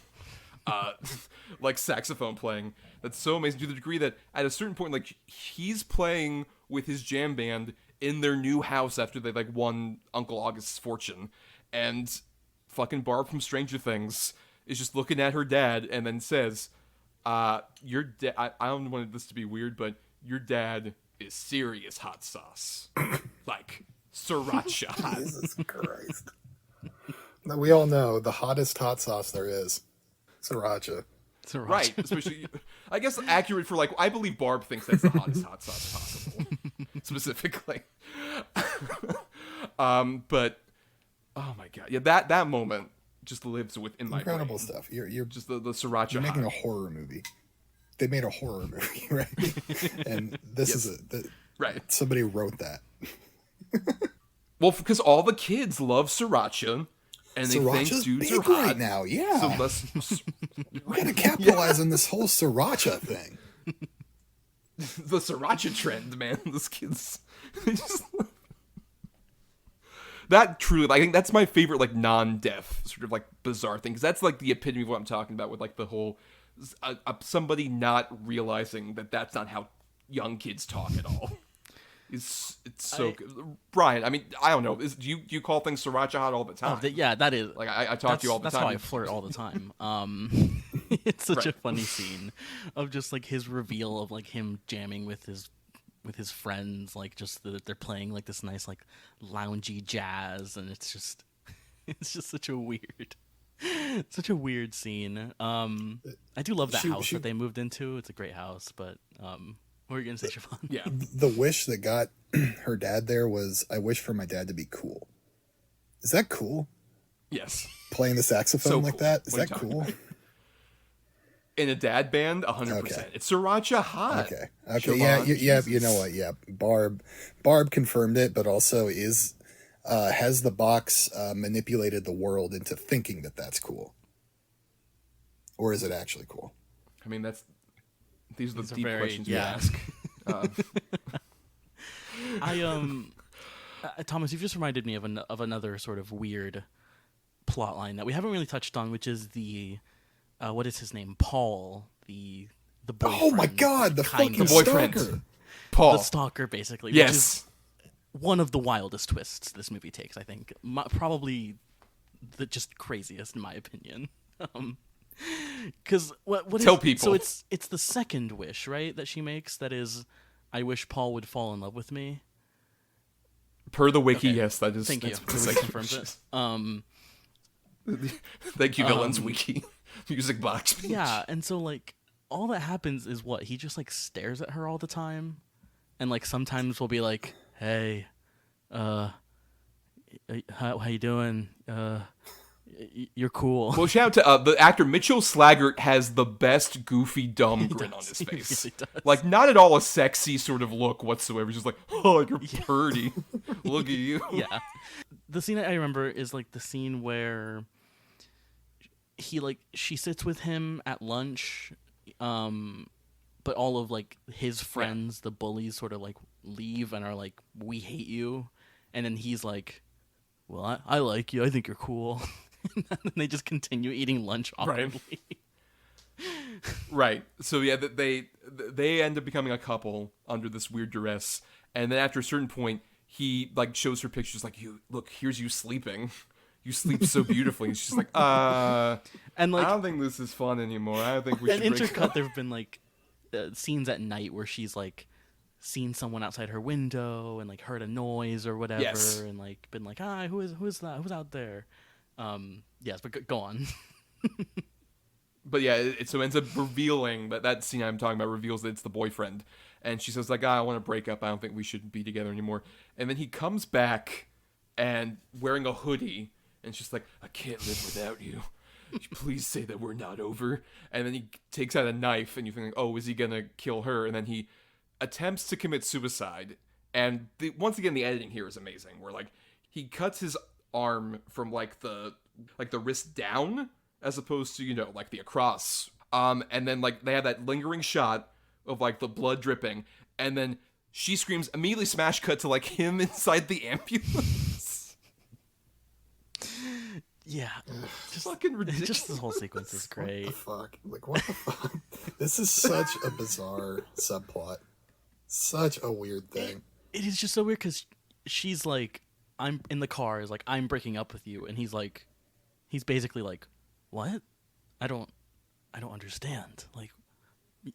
like, saxophone playing that's so amazing, to the degree that at a certain point, like, he's playing with his jam band in their new house after they, like, won Uncle August's fortune, and fucking Barb from Stranger Things is just looking at her dad and then says, your dad, I don't want this to be weird, but your dad is serious hot sauce. Like, sriracha hot. Jesus Christ. Now, we all know the hottest hot sauce there is. Sriracha. Right, especially, I guess accurate for, like, I believe Barb thinks that's the hottest hot sauce possible, specifically. But, oh my god, yeah, that moment just lives within my brain. Incredible stuff. You're just the sriracha. You're making a horror movie. They made a horror movie, right? And this is right. Somebody wrote that. Well, because all the kids love sriracha. And they think dudes are hot right now, yeah. So let's... We're gonna capitalize on this whole sriracha thing. The sriracha trend, man. Those kids, just... That truly, I think that's my favorite, like, non-deaf sort of, like, bizarre thing, because that's, like, the epitome of what I'm talking about with, like, the whole somebody not realizing that that's not how young kids talk at all. It's so good. Bryan, I mean, I don't know. Do you call things sriracha hot all the time? Yeah, that is. Like, I talk to you all the time. That's how I flirt all the time. It's such a funny scene of just, like, his reveal of, like, him jamming with his friends, like, just that they're playing, like, this nice, like, loungy jazz, and it's just such a weird Such a weird scene. I do love that house that they moved into. It's a great house, but what were you gonna say, Siobhan? Yeah. The wish that got her dad there was, I wish for my dad to be cool. Is that cool? Yes. Playing the saxophone So like cool. that? Is What are that you talking cool? about? In a dad band, 100%. Okay. It's Sriracha hot. Okay. Siobhan, Yeah. You Jesus. know what? Yeah. Barb confirmed it, but also has the box manipulated the world into thinking that that's cool, or is it actually cool? I mean, these are the deep very- questions yeah. we ask. Thomas, you've just reminded me of another sort of weird plot line that we haven't really touched on, which is the what is his name? Paul, the boyfriend. Oh my God, the kind fucking of- The boyfriend. stalker. Paul. the stalker, basically. Yes. Which is one of the wildest twists this movie takes, I think. Probably the just craziest, in my opinion. Because what Tell is, people. So it's the second wish, right, that she makes. That is, I wish Paul would fall in love with me. Per the wiki, Okay. yes, that is. Thank you. that's The the wiki second confirms wish. it. Thank you, Villains Wiki. Music box. Page. Yeah, and so like all that happens is what he just like stares at her all the time, and like sometimes we'll be like, "Hey, how you doing? You're cool." Well, shout out to the actor Mitchell Slaggert has the best goofy dumb grin on his He face. really does. Like not at all a sexy sort of look whatsoever. He's just like, oh, you're pretty. Look at you. Yeah, the scene I remember is like the scene where she sits with him at lunch, but all of like his friends, the bullies, sort of like leave and are like, "We hate you," and then he's like, "Well, I like you. I think you're cool." And then they just continue eating lunch awkwardly. Right. So yeah, they end up becoming a couple under this weird duress, and then after a certain point, he like shows her pictures like, "You look, here's you sleeping. You sleep so beautifully." And she's like, And like I don't think this is fun anymore. I don't think we an should break intercut, up." there have been like scenes at night where she's like seen someone outside her window and like heard a noise or whatever, Yes. and like been like, "Hi, who's that? Who's out there?" Yes, but go on. But yeah, it so ends up revealing that scene I'm talking about reveals that it's the boyfriend, and she says like, "I want to break up. I don't think we should be together anymore." And then he comes back and wearing a hoodie, and she's like, "I can't live without you. Please say that we're not over." And then he takes out a knife, and you think, "Oh, is he gonna kill her?" And then he attempts to commit suicide. And once again, the editing here is amazing. Where like he cuts his arm from like the wrist down, as opposed to like the across. And then like they have that lingering shot of like the blood dripping, and then she screams. Immediately, smash cut to like him inside the ambulance. Yeah, just Fucking ridiculous. Just this whole sequence is great. Fuck. Like, what the fuck? This is such a bizarre subplot. Such a weird thing. It is just so weird because she's like, I'm in the car, is like, "I'm breaking up with you," and he's basically like, "What? I don't understand." Like,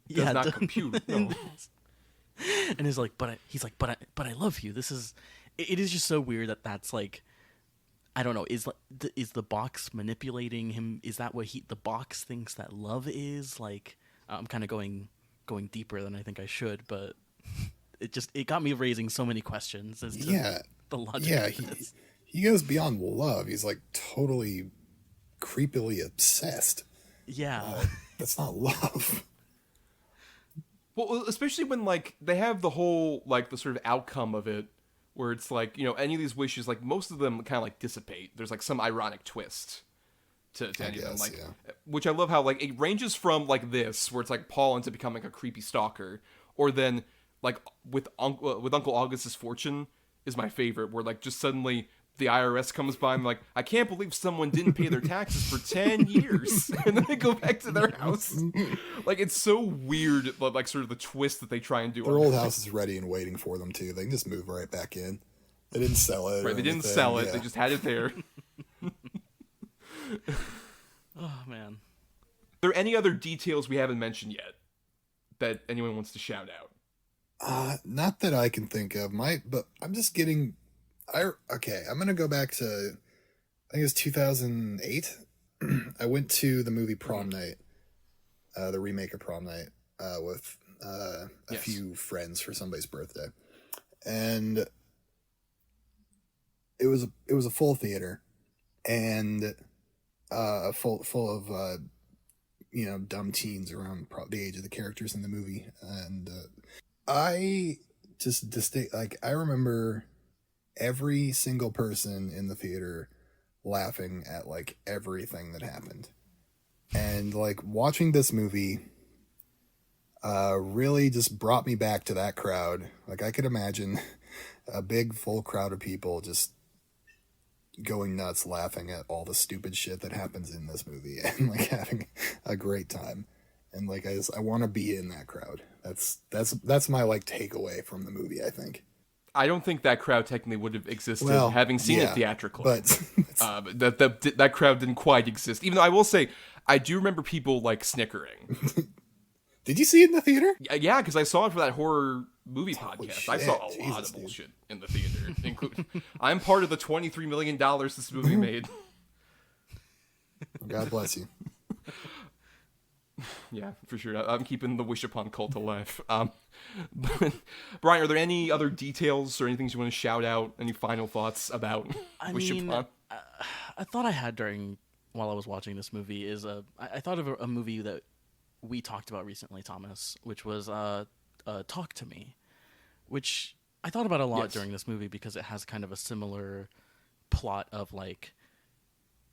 Does not compute. No. And he's like, but I love you. This is, it is just so weird that's like, I don't know. Is the box manipulating him? Is that what the box thinks that love is? Like, I'm kind of going deeper than I think I should, but it got me raising so many questions as to the logic. Yeah, of this. he goes beyond love. He's like totally creepily obsessed. Yeah. That's not love. Well, especially when like they have the whole like the sort of outcome of it, where it's like any of these wishes, like most of them kind of like dissipate. There's like some ironic twist to any of them, like which I love how like it ranges from like this, where it's like Paul ends up becoming a creepy stalker, or then like with Uncle August's fortune is my favorite, where like just suddenly the IRS comes by and like, "I can't believe someone didn't pay their taxes for 10 years," and then they go back to their house. Like it's so weird, like sort of the twist that they try and do. Their old house is ready and waiting for them too. They can just move right back in. They didn't sell it. Right, they didn't sell it. They just had it there. Oh man. Are there any other details we haven't mentioned yet that anyone wants to shout out? Not that I can think of. But I'm just getting. I'm gonna go back to, I think it's 2008. I went to the movie Prom Night, the remake of Prom Night, with a few friends for somebody's birthday, and it was a full theater, and full of dumb teens around the age of the characters in the movie, and I I remember every single person in the theater laughing at like everything that happened, and like watching this movie really just brought me back to that crowd. Like I could imagine a big full crowd of people just going nuts laughing at all the stupid shit that happens in this movie and like having a great time. And like I want to be in that crowd. That's my like takeaway from the movie, I think. I don't think that crowd technically would have existed having seen it theatrically. But that crowd didn't quite exist. Even though I will say, I do remember people like snickering. Did you see it in the theater? Yeah, because I saw it for that horror movie podcast. Shit. I saw a lot of bullshit in the theater. Including, I'm part of the $23 million this movie made. God bless you. Yeah, for sure. I'm keeping the Wish Upon cult alive. But, Bryan, are there any other details or anything you want to shout out? Any final thoughts about Wish Upon? I thought I had while I was watching this movie I thought of a movie that we talked about recently, Thomas, which was Talk to Me, which I thought about a lot during this movie because it has kind of a similar plot of like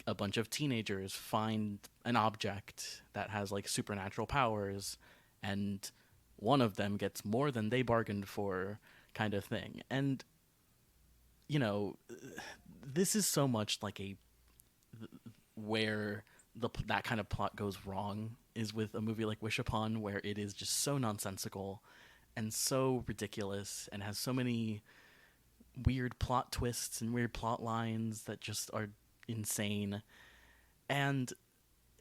a bunch of teenagers find an object that has like supernatural powers, and one of them gets more than they bargained for, kind of thing. And this is so much like where that kind of plot goes wrong is with a movie like Wish Upon, where it is just so nonsensical and so ridiculous and has so many weird plot twists and weird plot lines that just are insane. And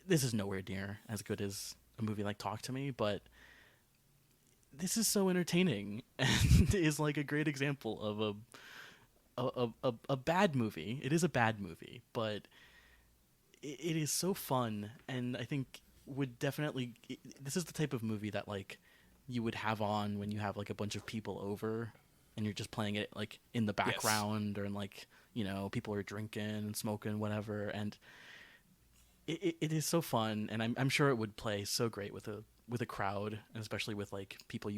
this is nowhere near as good as a movie like Talk to Me, but this is so entertaining and is like a great example of a bad movie. It is a bad movie, but it is so fun, and I think would definitely. This is the type of movie that like you would have on when you have like a bunch of people over, and you're just playing it like in the background, or in like people are drinking and smoking, whatever, and it is so fun, and I'm sure it would play so great with a crowd, and especially with like people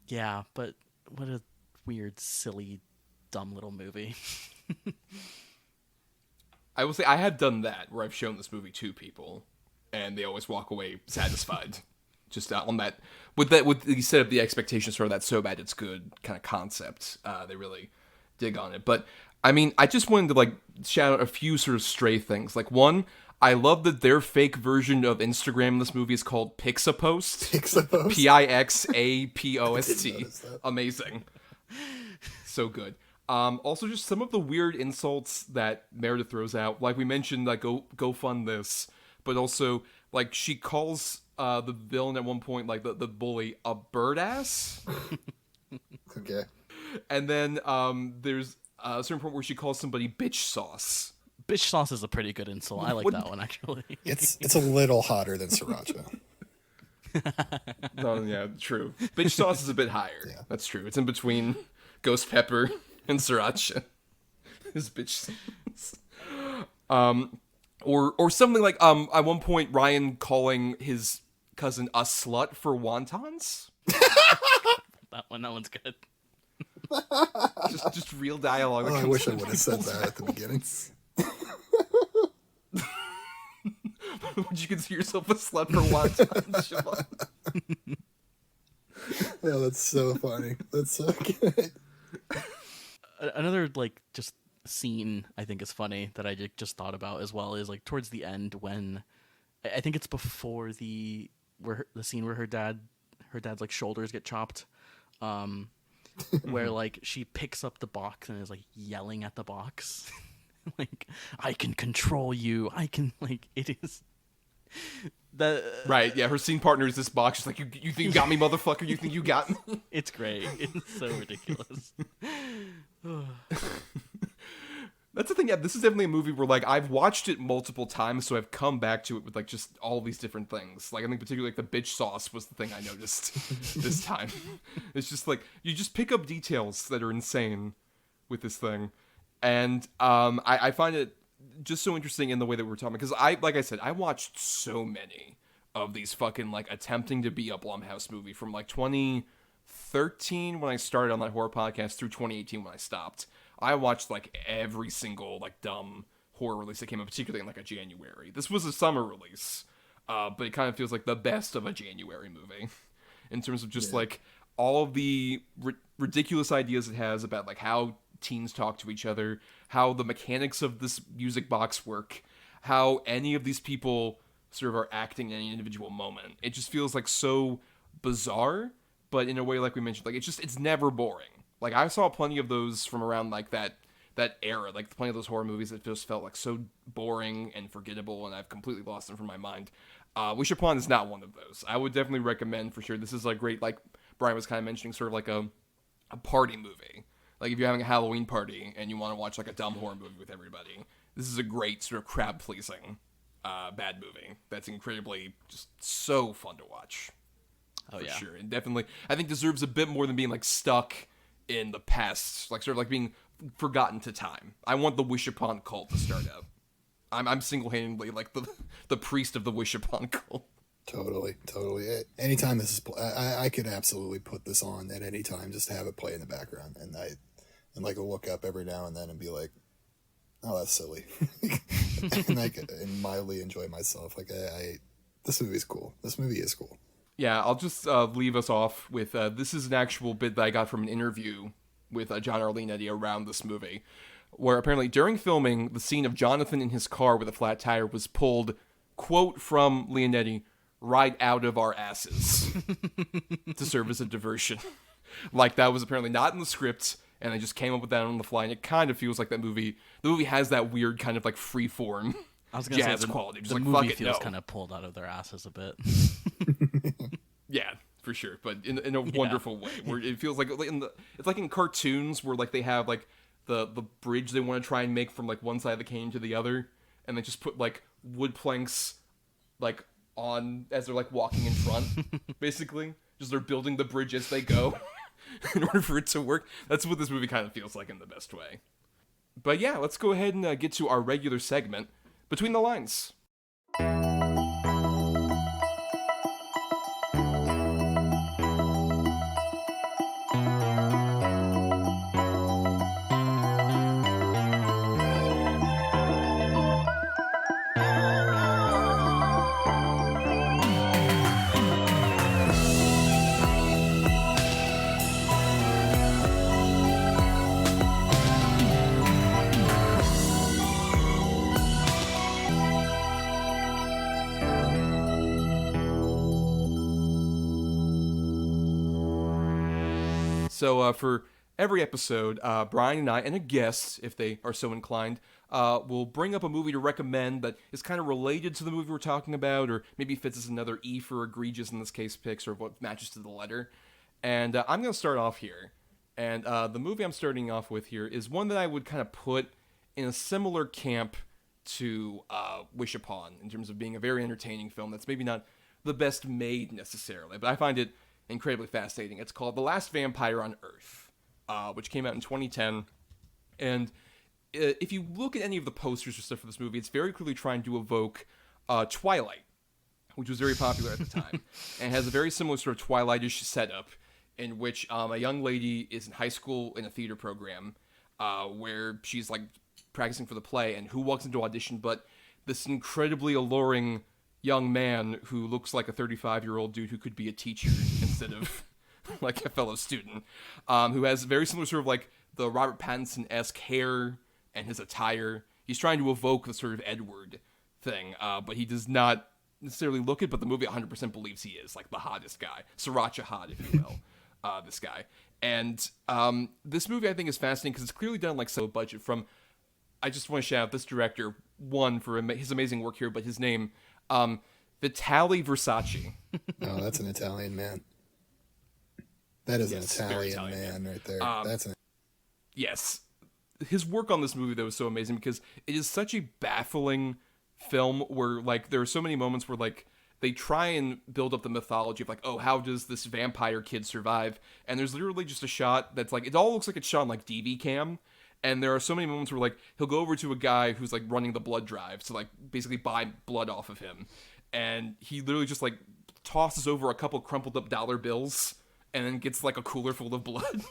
Yeah, but what a weird, silly, dumb little movie. I will say I have done that where I've shown this movie to people, and they always walk away satisfied. Just on that, with you set up the expectations for that so bad it's good kind of concept. They really dig on it. But I mean, I just wanted to like shout out a few sort of stray things. Like one, I love that their fake version of Instagram in this movie is called Pixapost. Pixapost. Pixapost. Amazing. So good. Also, just some of the weird insults that Meredith throws out. Like we mentioned, like go fund this, but also like she calls the villain at one point, like the bully, a bird ass. Okay. And then there's a certain point where she calls somebody bitch sauce. Bitch sauce is a pretty good insult. I like that one actually. It's a little hotter than sriracha. Oh yeah, true. Bitch sauce is a bit higher. Yeah. That's true. It's in between ghost pepper and sriracha. Is bitch sauce. Or something like at one point Ryan calling his cousin a slut for wontons. that one's good. just real dialogue. I wish I would have said that at the beginning. Would you consider yourself a slut for wontons, Siobhan? Yeah, that's so funny. That's so good. Another like just scene I think is funny that I just thought about as well is like towards the end when I think it's before the scene where her dad's like shoulders get chopped, where like she picks up the box and is like yelling at the box. Like, I can control you. I can, like, it is right. Yeah, her scene partner is this box. She's like, you think you got me, motherfucker? You think you got me? It's great. It's so ridiculous. That's the thing. Yeah, this is definitely a movie where like I've watched it multiple times, so I've come back to it with like just all these different things. Like I think particularly like the bitch sauce was the thing I noticed this time. It's just like you just pick up details that are insane with this thing, and I find it just so interesting in the way that we're talking, because like I said, I watched so many of these fucking like attempting to be a Blumhouse movie from like 2013 when I started on that horror podcast through 2018 when I stopped. I watched like every single like dumb horror release that came out, particularly in like a January. This was a summer release, but it kind of feels like the best of a January movie in terms of just like all of the ridiculous ideas it has about like how teens talk to each other, how the mechanics of this music box work, how any of these people sort of are acting in any individual moment. It just feels like so bizarre, but in a way, like we mentioned, like it's never boring. Like I saw plenty of those from around like that era, like plenty of those horror movies that just felt like so boring and forgettable, and I've completely lost them from my mind. Wish Upon is not one of those. I would definitely recommend for sure. This is like great, like Bryan was kind of mentioning, sort of like a party movie. Like if you're having a Halloween party and you want to watch like a dumb horror movie with everybody, this is a great sort of crowd pleasing bad movie that's incredibly just so fun to watch. Oh, for yeah. sure. And definitely I think deserves a bit more than being like stuck in the past, like sort of like being forgotten to time. I want the Wish Upon cult to start out. I'm single-handedly like the priest of the Wish Upon cult. Totally. Anytime this is, I could absolutely put this on at any time, just to have it play in the background, and like I'll look up every now and then and be like, oh, that's silly, and I could mildly enjoy myself. Like this movie's cool. This movie is cool. Yeah, I'll just leave us off with this is an actual bit that I got from an interview with John R. Leonetti around this movie, where apparently during filming, the scene of Jonathan in his car with a flat tire was pulled, quote from Leonetti, right out of our asses to serve as a diversion. Like that was apparently not in the script, and they just came up with that on the fly, and it kind of feels like the movie has that weird kind of like freeform jazz quality. Just the like, movie fuck it, feels no. kind of pulled out of their asses a bit. Yeah, for sure, but in a wonderful way, where it feels like it's like in cartoons where like they have like the bridge they want to try and make from like one side of the cane to the other, and they just put like wood planks like on as they're like walking in front, basically. Just they're building the bridge as they go in order for it to work. That's what this movie kind of feels like in the best way. But yeah, let's go ahead and get to our regular segment, Between the Lines. So for every episode, Bryan and I, and a guest, if they are so inclined, will bring up a movie to recommend that is kind of related to the movie we're talking about, or maybe fits as another E for egregious in this case picks, or what matches to the letter. And I'm going to start off here. And the movie I'm starting off with here is one that I would kind of put in a similar camp to Wish Upon, in terms of being a very entertaining film that's maybe not the best made necessarily, but I find it incredibly fascinating. It's called The Last Vampire on Earth, which came out in 2010. And if you look at any of the posters or stuff for this movie, it's very clearly trying to evoke Twilight, which was very popular at the time, and has a very similar sort of Twilight-ish setup, in which a young lady is in high school in a theater program where she's like practicing for the play, and who walks into audition but this incredibly alluring young man who looks like a 35-year-old dude who could be a teacher instead of like a fellow student, who has very similar sort of like the Robert Pattinson-esque hair and his attire. He's trying to evoke the sort of Edward thing, but he does not necessarily look it, but the movie 100% believes he is like the hottest guy, sriracha hot, if you will, this guy. And this movie I think is fascinating because it's clearly done like so budget from. I just want to shout out this director, one, for his amazing work here, but his name, Vitali Versace. Oh, that's an Italian man. That is Yes, an very Italian Italian man right there. Yes. his work on this movie though is so amazing because it is such a baffling film where like there are so many moments where like they try and build up the mythology of like, oh, how does this vampire kid survive? And there's literally just a shot that's like, it all looks like it's shot on like DV cam. And there are so many moments where like he'll go over to a guy who's like running the blood drive to like basically buy blood off of him. And he literally just like tosses over a couple crumpled up dollar bills and then gets like a cooler full of blood.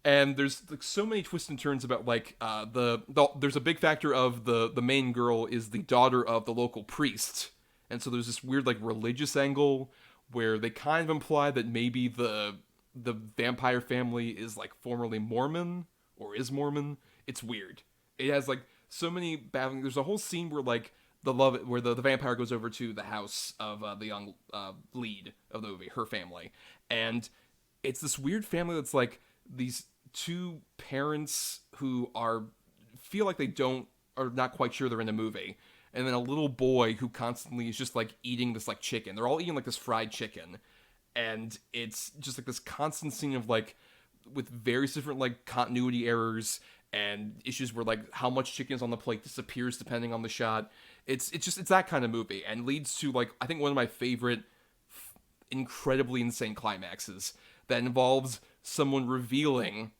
and there's like so many twists and turns about like there's a big factor of the main girl is the daughter of the local priest, and so there's this weird like religious angle where they kind of imply that maybe the vampire family is like formerly Mormon or is Mormon. It's weird. It has like so many battling. There's a whole scene where like where the vampire goes over to the house of the young lead of the movie, her family, and it's this weird family that's like these two parents who feel like are not quite sure they're in a movie, and then a little boy who constantly is just like eating this like chicken. They're all eating like this fried chicken, and it's just like this constant scene of like with various different like continuity errors and issues where like how much chicken is on the plate disappears depending on the shot. It's that kind of movie, and leads to like I think one of my favorite incredibly insane climaxes that involves someone revealing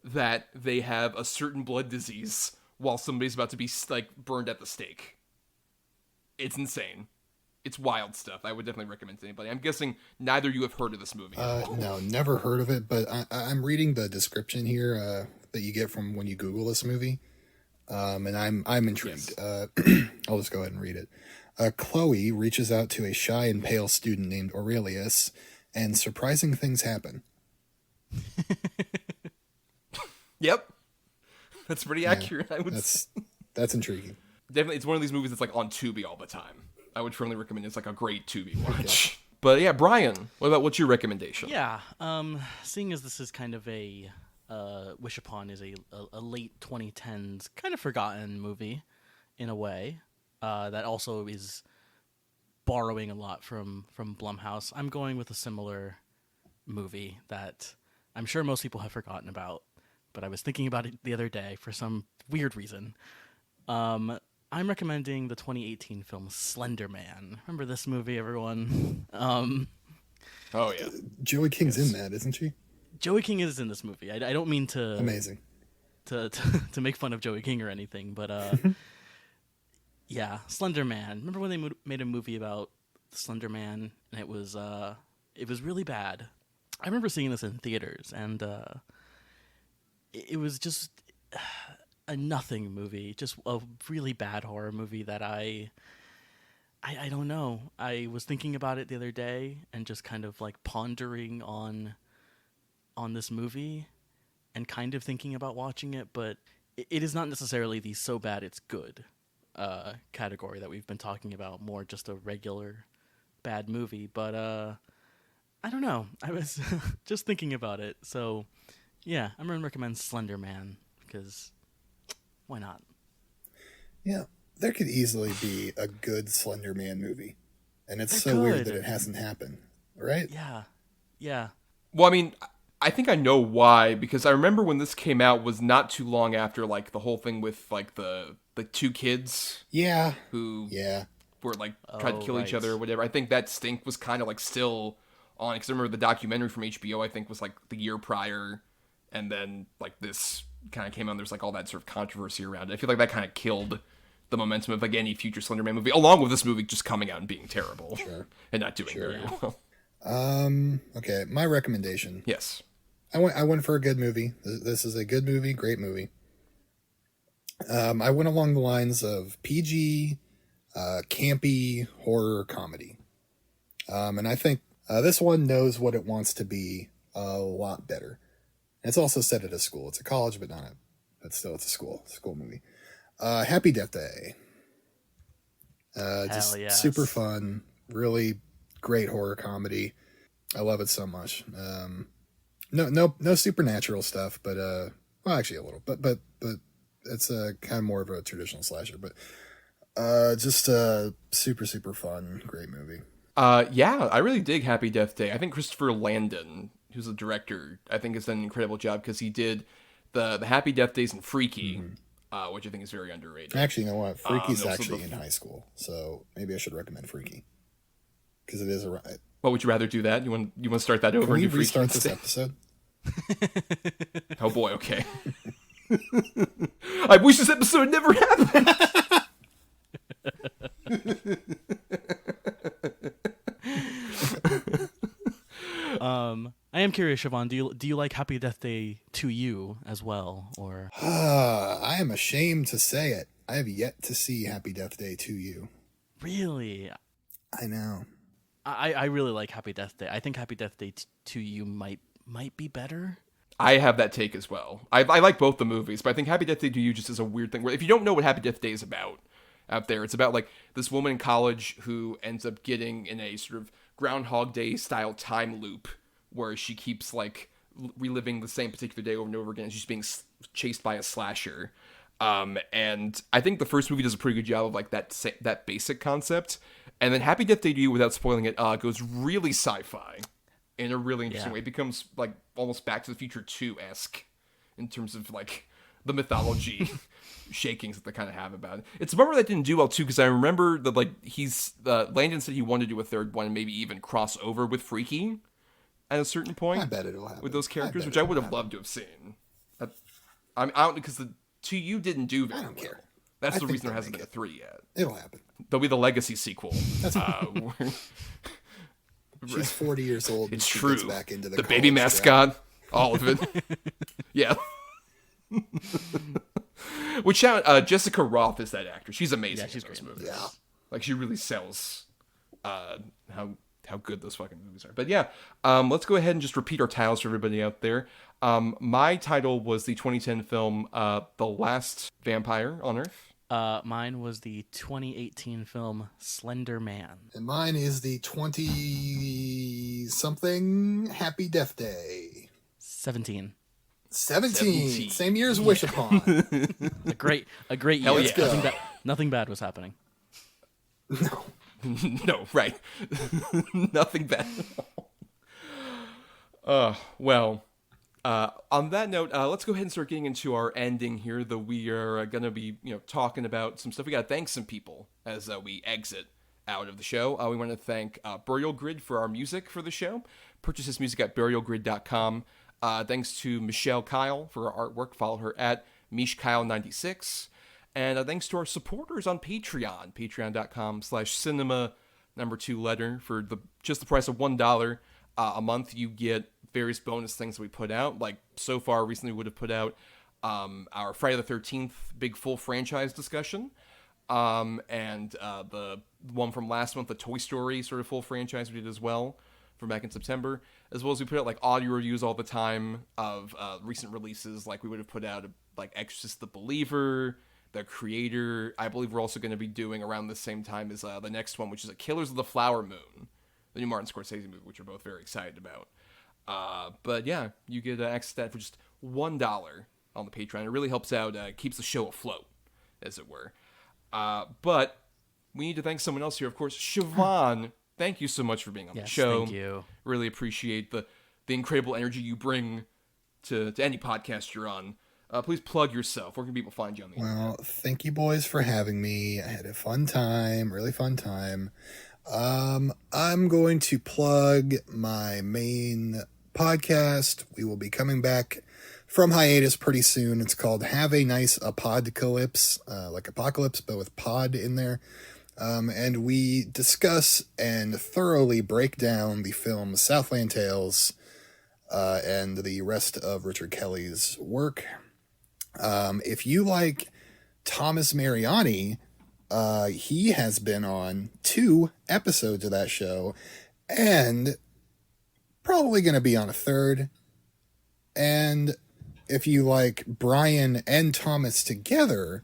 that they have a certain blood disease while somebody's about to be like burned at the stake. It's insane. It's wild stuff. I would definitely recommend it to anybody. I'm guessing neither of you have heard of this movie. No, never heard of it, but I'm reading the description here that you get from when you Google this movie, and I'm intrigued. Yes. I'll just go ahead and read it. Chloe reaches out to a shy and pale student named Aurelius, and surprising things happen. Yep. That's pretty accurate, I would say. That's intriguing. Definitely, it's one of these movies that's like on Tubi all the time. I would firmly recommend it. It's like a great Tubi watch. Okay. But yeah, Bryan, what's your recommendation? Yeah, seeing as this is kind of a Wish Upon is a late 2010s kind of forgotten movie in a way that also is borrowing a lot from Blumhouse. I'm going with a similar movie that I'm sure most people have forgotten about, but I was thinking about it the other day for some weird reason. I'm recommending the 2018 film Slender Man. Remember this movie, everyone? Oh yeah, Joey King's in that, isn't she? Joey King is in this movie. I don't mean to amazing to make fun of Joey King or anything, but yeah, Slender Man. Remember when they made a movie about Slender Man, and it was really bad. I remember seeing this in theaters, and it was just a nothing movie, just a really bad horror movie that I don't know. I was thinking about it the other day and just kind of like pondering on this movie and kind of thinking about watching it, but it is not necessarily the so bad it's good category that we've been talking about, more just a regular bad movie. But I don't know. I was just thinking about it. So yeah, I'm going to recommend Slender Man because why not? Yeah, there could easily be a good Slender Man movie, and it's so weird that it hasn't happened, right? Yeah. Well, I mean, I think I know why, because I remember when this came out was not too long after like the whole thing with like the two kids. Yeah. Who were like tried to kill each other or whatever. I think that stink was kind of like still on, because I remember the documentary from HBO I think was like the year prior, and then like this kind of came on. There's like all that sort of controversy around it. I feel like that kind of killed the momentum of like any future Slender Man movie, along with this movie just coming out and being terrible and not doing very well. Okay, my recommendation. Yes, I went for a good movie. This is a good movie, great movie. I went along the lines of PG, campy horror comedy, and I think this one knows what it wants to be a lot better. It's also set at a school. It's a college, but it's a school. It's a school movie. Happy Death Day. Just yes. Super fun, really great horror comedy. I love it so much. No supernatural stuff, but well, actually a little, but it's kind of more of a traditional slasher. But just super fun, great movie. Yeah, I really dig Happy Death Day. I think Christopher Landon, who's the director, I think has done an incredible job because he did the Happy Death Days and Freaky, which I think is very underrated. Actually, you know what? Freaky's also actually in high school, so maybe I should recommend Freaky because it is a. What would you rather do that? You want to start that over? Can we and do Freaky restart this instead? episode? Oh boy, okay. I wish this episode never happened. I am curious, Siobhan, do you like Happy Death Day to You as well, or? I am ashamed to say it. I have yet to see Happy Death Day to You. Really? I know. I really like Happy Death Day. I think Happy Death Day to You might be better. I have that take as well. I like both the movies, but I think Happy Death Day to You just is a weird thing. Where if you don't know what Happy Death Day is about out there, it's about like this woman in college who ends up getting in a sort of Groundhog Day style time loop where she keeps like reliving the same particular day over and over again. She's being chased by a slasher. And I think the first movie does a pretty good job of like that basic concept. And then Happy Death Day to You, without spoiling it, goes really sci-fi in a really interesting way. It becomes like almost Back to the Future 2-esque in terms of like the mythology shakings that they kind of have about it. It's a bummer that didn't do well too, because I remember that like Landon said he wanted to do a third one and maybe even cross over with Freaky at a certain point. I bet it'll happen. With those characters, which I would have loved to have seen. I don't, because the To You didn't do very well. care. That's I the think reason there they'll hasn't make been a 3 yet. It'll happen. There'll be the Legacy sequel. She's 40 years old. It's and she true. Gets back into the baby mascot, all of it. Yeah. Which Jessica Roth is that actress. She's amazing. Yeah, she's in those great. movies. Yeah. Like she really sells how good those fucking movies are. But yeah, let's go ahead and just repeat our titles for everybody out there. My title was the 2010 film The Last Vampire on Earth. Mine was the 2018 film Slender Man. And mine is the 20-something Happy Death Day. 17. 17. Same year as Wish Upon. A great year. Hell yeah. Nothing bad was happening. No. No, right. Nothing bad. Well, on that note, let's go ahead and start getting into our ending here. Though we are going to be, talking about some stuff. We got to thank some people as we exit out of the show. We want to thank Burial Grid for our music for the show. Purchase his music at burialgrid.com. Thanks to Michelle Kyle for her artwork. Follow her at MishKyle96. And thanks to our supporters on Patreon, patreon.com/cinema2letter. For just the price of $1 a month, you get various bonus things that we put out. Like so far, recently we would have put out our Friday the 13th big full franchise discussion. And the one from last month, the Toy Story sort of full franchise we did as well from back in September. As well as we put out like audio reviews all the time of recent releases. Like we would have put out like Exorcist the Believer, The Creator. I believe we're also going to be doing around the same time as the next one, which is Killers of the Flower Moon, the new Martin Scorsese movie, which we're both very excited about. But yeah, you get access to that for just $1 on the Patreon. It really helps out, keeps the show afloat, as it were. But we need to thank someone else here, of course. Siobhan, thank you so much for being on the show. Thank you. Really appreciate the incredible energy you bring to any podcast you're on. Please plug yourself. Where can people find you on the internet? Well, thank you boys for having me. I had a fun time, really fun time. I'm going to plug my main podcast. We will be coming back from hiatus pretty soon. It's called Have a Nice Apodcalypse, like apocalypse, but with pod in there. And we discuss and thoroughly break down the film Southland Tales and the rest of Richard Kelly's work. If you like Thomas Mariani, he has been on 2 episodes of that show and probably going to be on a 3rd. And if you like Bryan and Thomas together,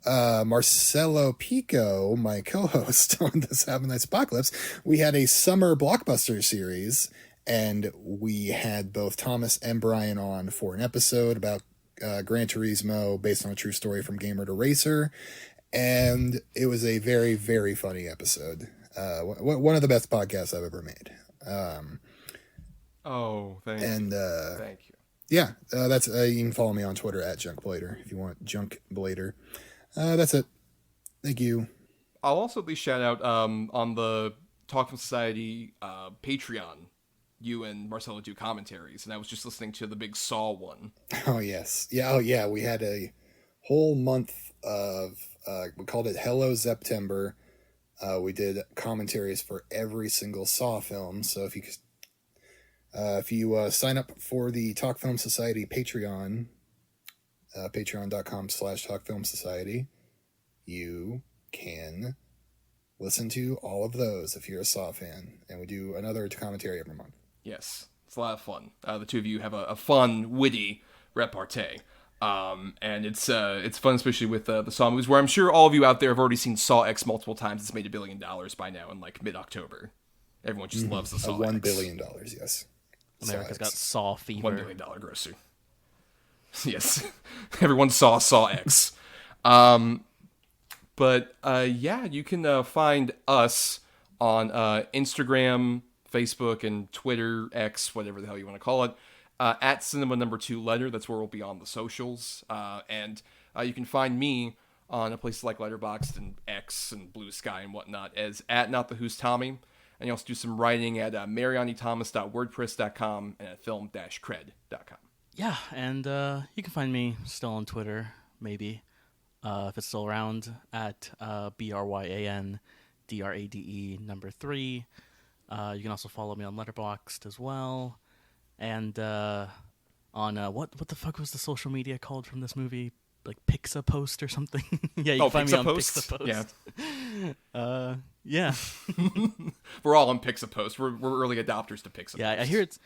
Marcelo Pico, my co-host on this Have a Nice Apocalypse, we had a summer blockbuster series, and we had both Thomas and Bryan on for an episode about Gran Turismo, based on a true story from Gamer to Racer, and it was a very, very funny episode. One of the best podcasts I've ever made. Oh, thank And you. Thank you. yeah, that's you can follow me on Twitter at JunkBlader if you want JunkBlader. That's it. Thank you. I'll also at least shout out on the Talk Film Society Patreon. You and Marcelo do commentaries, and I was just listening to the big Saw one. Oh yes, yeah. Oh yeah. We had a whole month of we called it Hello September. We did commentaries for every single Saw film. So if you sign up for the Talk Film Society Patreon, patreon.com/Talk Film Society, you can listen to all of those if you're a Saw fan, and we do another commentary every month. Yes, it's a lot of fun. The two of you have a fun, witty repartee. And it's fun, especially with the Saw movies, where I'm sure all of you out there have already seen Saw X multiple times. It's made $1 billion by now in like mid-October. Everyone just loves the Saw $1 X. billion, yes. America's got Saw fever. $1 billion grosser. Yes, everyone saw X. But yeah, you can find us on Instagram, Facebook, and Twitter, X, whatever the hell you want to call it, at Cinema Number 2 Letter. That's where we'll be on the socials. And you can find me on places like Letterboxd and X and Blue Sky and whatnot as at Not the Who's Tommy. And you also do some writing at marianithomas.wordpress.com and at film-cred.com. Yeah, and you can find me still on Twitter, maybe, if it's still around, at BRYANDRADE number 3. You can also follow me on Letterboxd as well, and on what the fuck was the social media called from this movie? Like Pixapost or something? Yeah, you can find me on Pixapost. Yeah. Yeah. We're all on Pixapost. We're early adopters to Pixapost. Yeah, I hear it's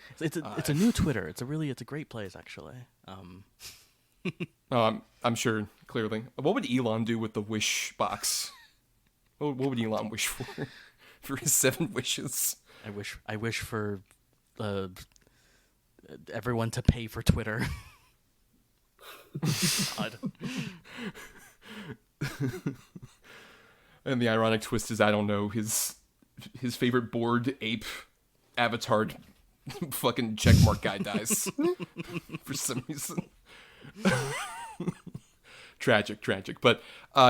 a new Twitter. It's a great place actually. I'm sure. Clearly, what would Elon do with the wish box? What would Elon wish for? For his 7 wishes. I wish for everyone to pay for Twitter. God. And the ironic twist is, I don't know, his favorite bored ape avatar fucking checkmark guy dies for some reason. Tragic. But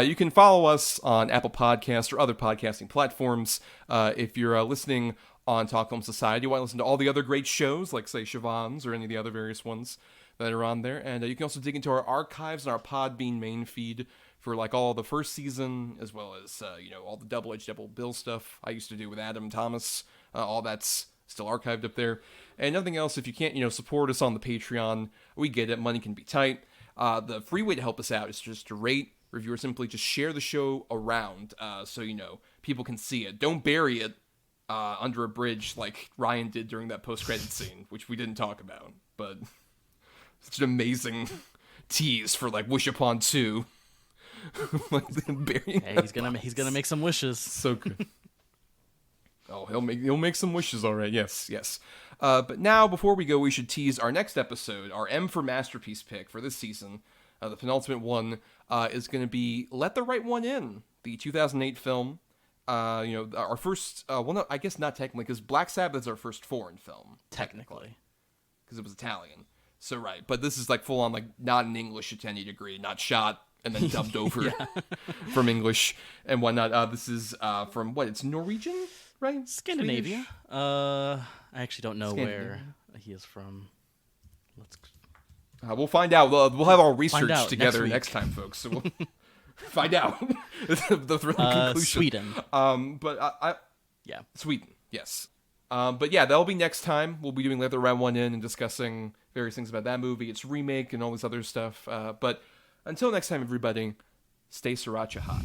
you can follow us on Apple Podcasts or other podcasting platforms. If you're listening on Talk Film Society, you want to listen to all the other great shows, like, say, Siobhan's or any of the other various ones that are on there. And you can also dig into our archives and our Podbean main feed for, like, all the first season, as well as, all the double bill stuff I used to do with Adam Thomas. All that's still archived up there. And nothing else, if you can't, support us on the Patreon, we get it. Money can be tight. The free way to help us out is just to rate, review, or simply just share the show around so, people can see it. Don't bury it under a bridge like Ryan did during that post-credit scene, which we didn't talk about. But it's an amazing tease for, like, Wish Upon 2. Like, burying Hey, he's gonna make some wishes. so good. Oh, he'll make some wishes, all right. Yes. But now, before we go, we should tease our next episode. Our M for Masterpiece pick for this season, the penultimate one, is going to be Let the Right One In, the 2008 film. Our first, no, I guess not technically, because Black Sabbath is our first foreign film. Technically. Because it was Italian. So, right. But this is, like, full on, like, not in English to any degree, not shot and then dubbed over from English and whatnot. This is from, it's Norwegian, right? Scandinavia. I actually don't know where he is from. We'll find out. We'll have our research together next time, folks. So we'll find out the thrilling conclusion. Sweden. Yeah, Sweden. Yes. But yeah, that'll be next time. We'll be doing Let the Right One In and discussing various things about that movie, its remake, and all this other stuff. But until next time, everybody, stay sriracha hot.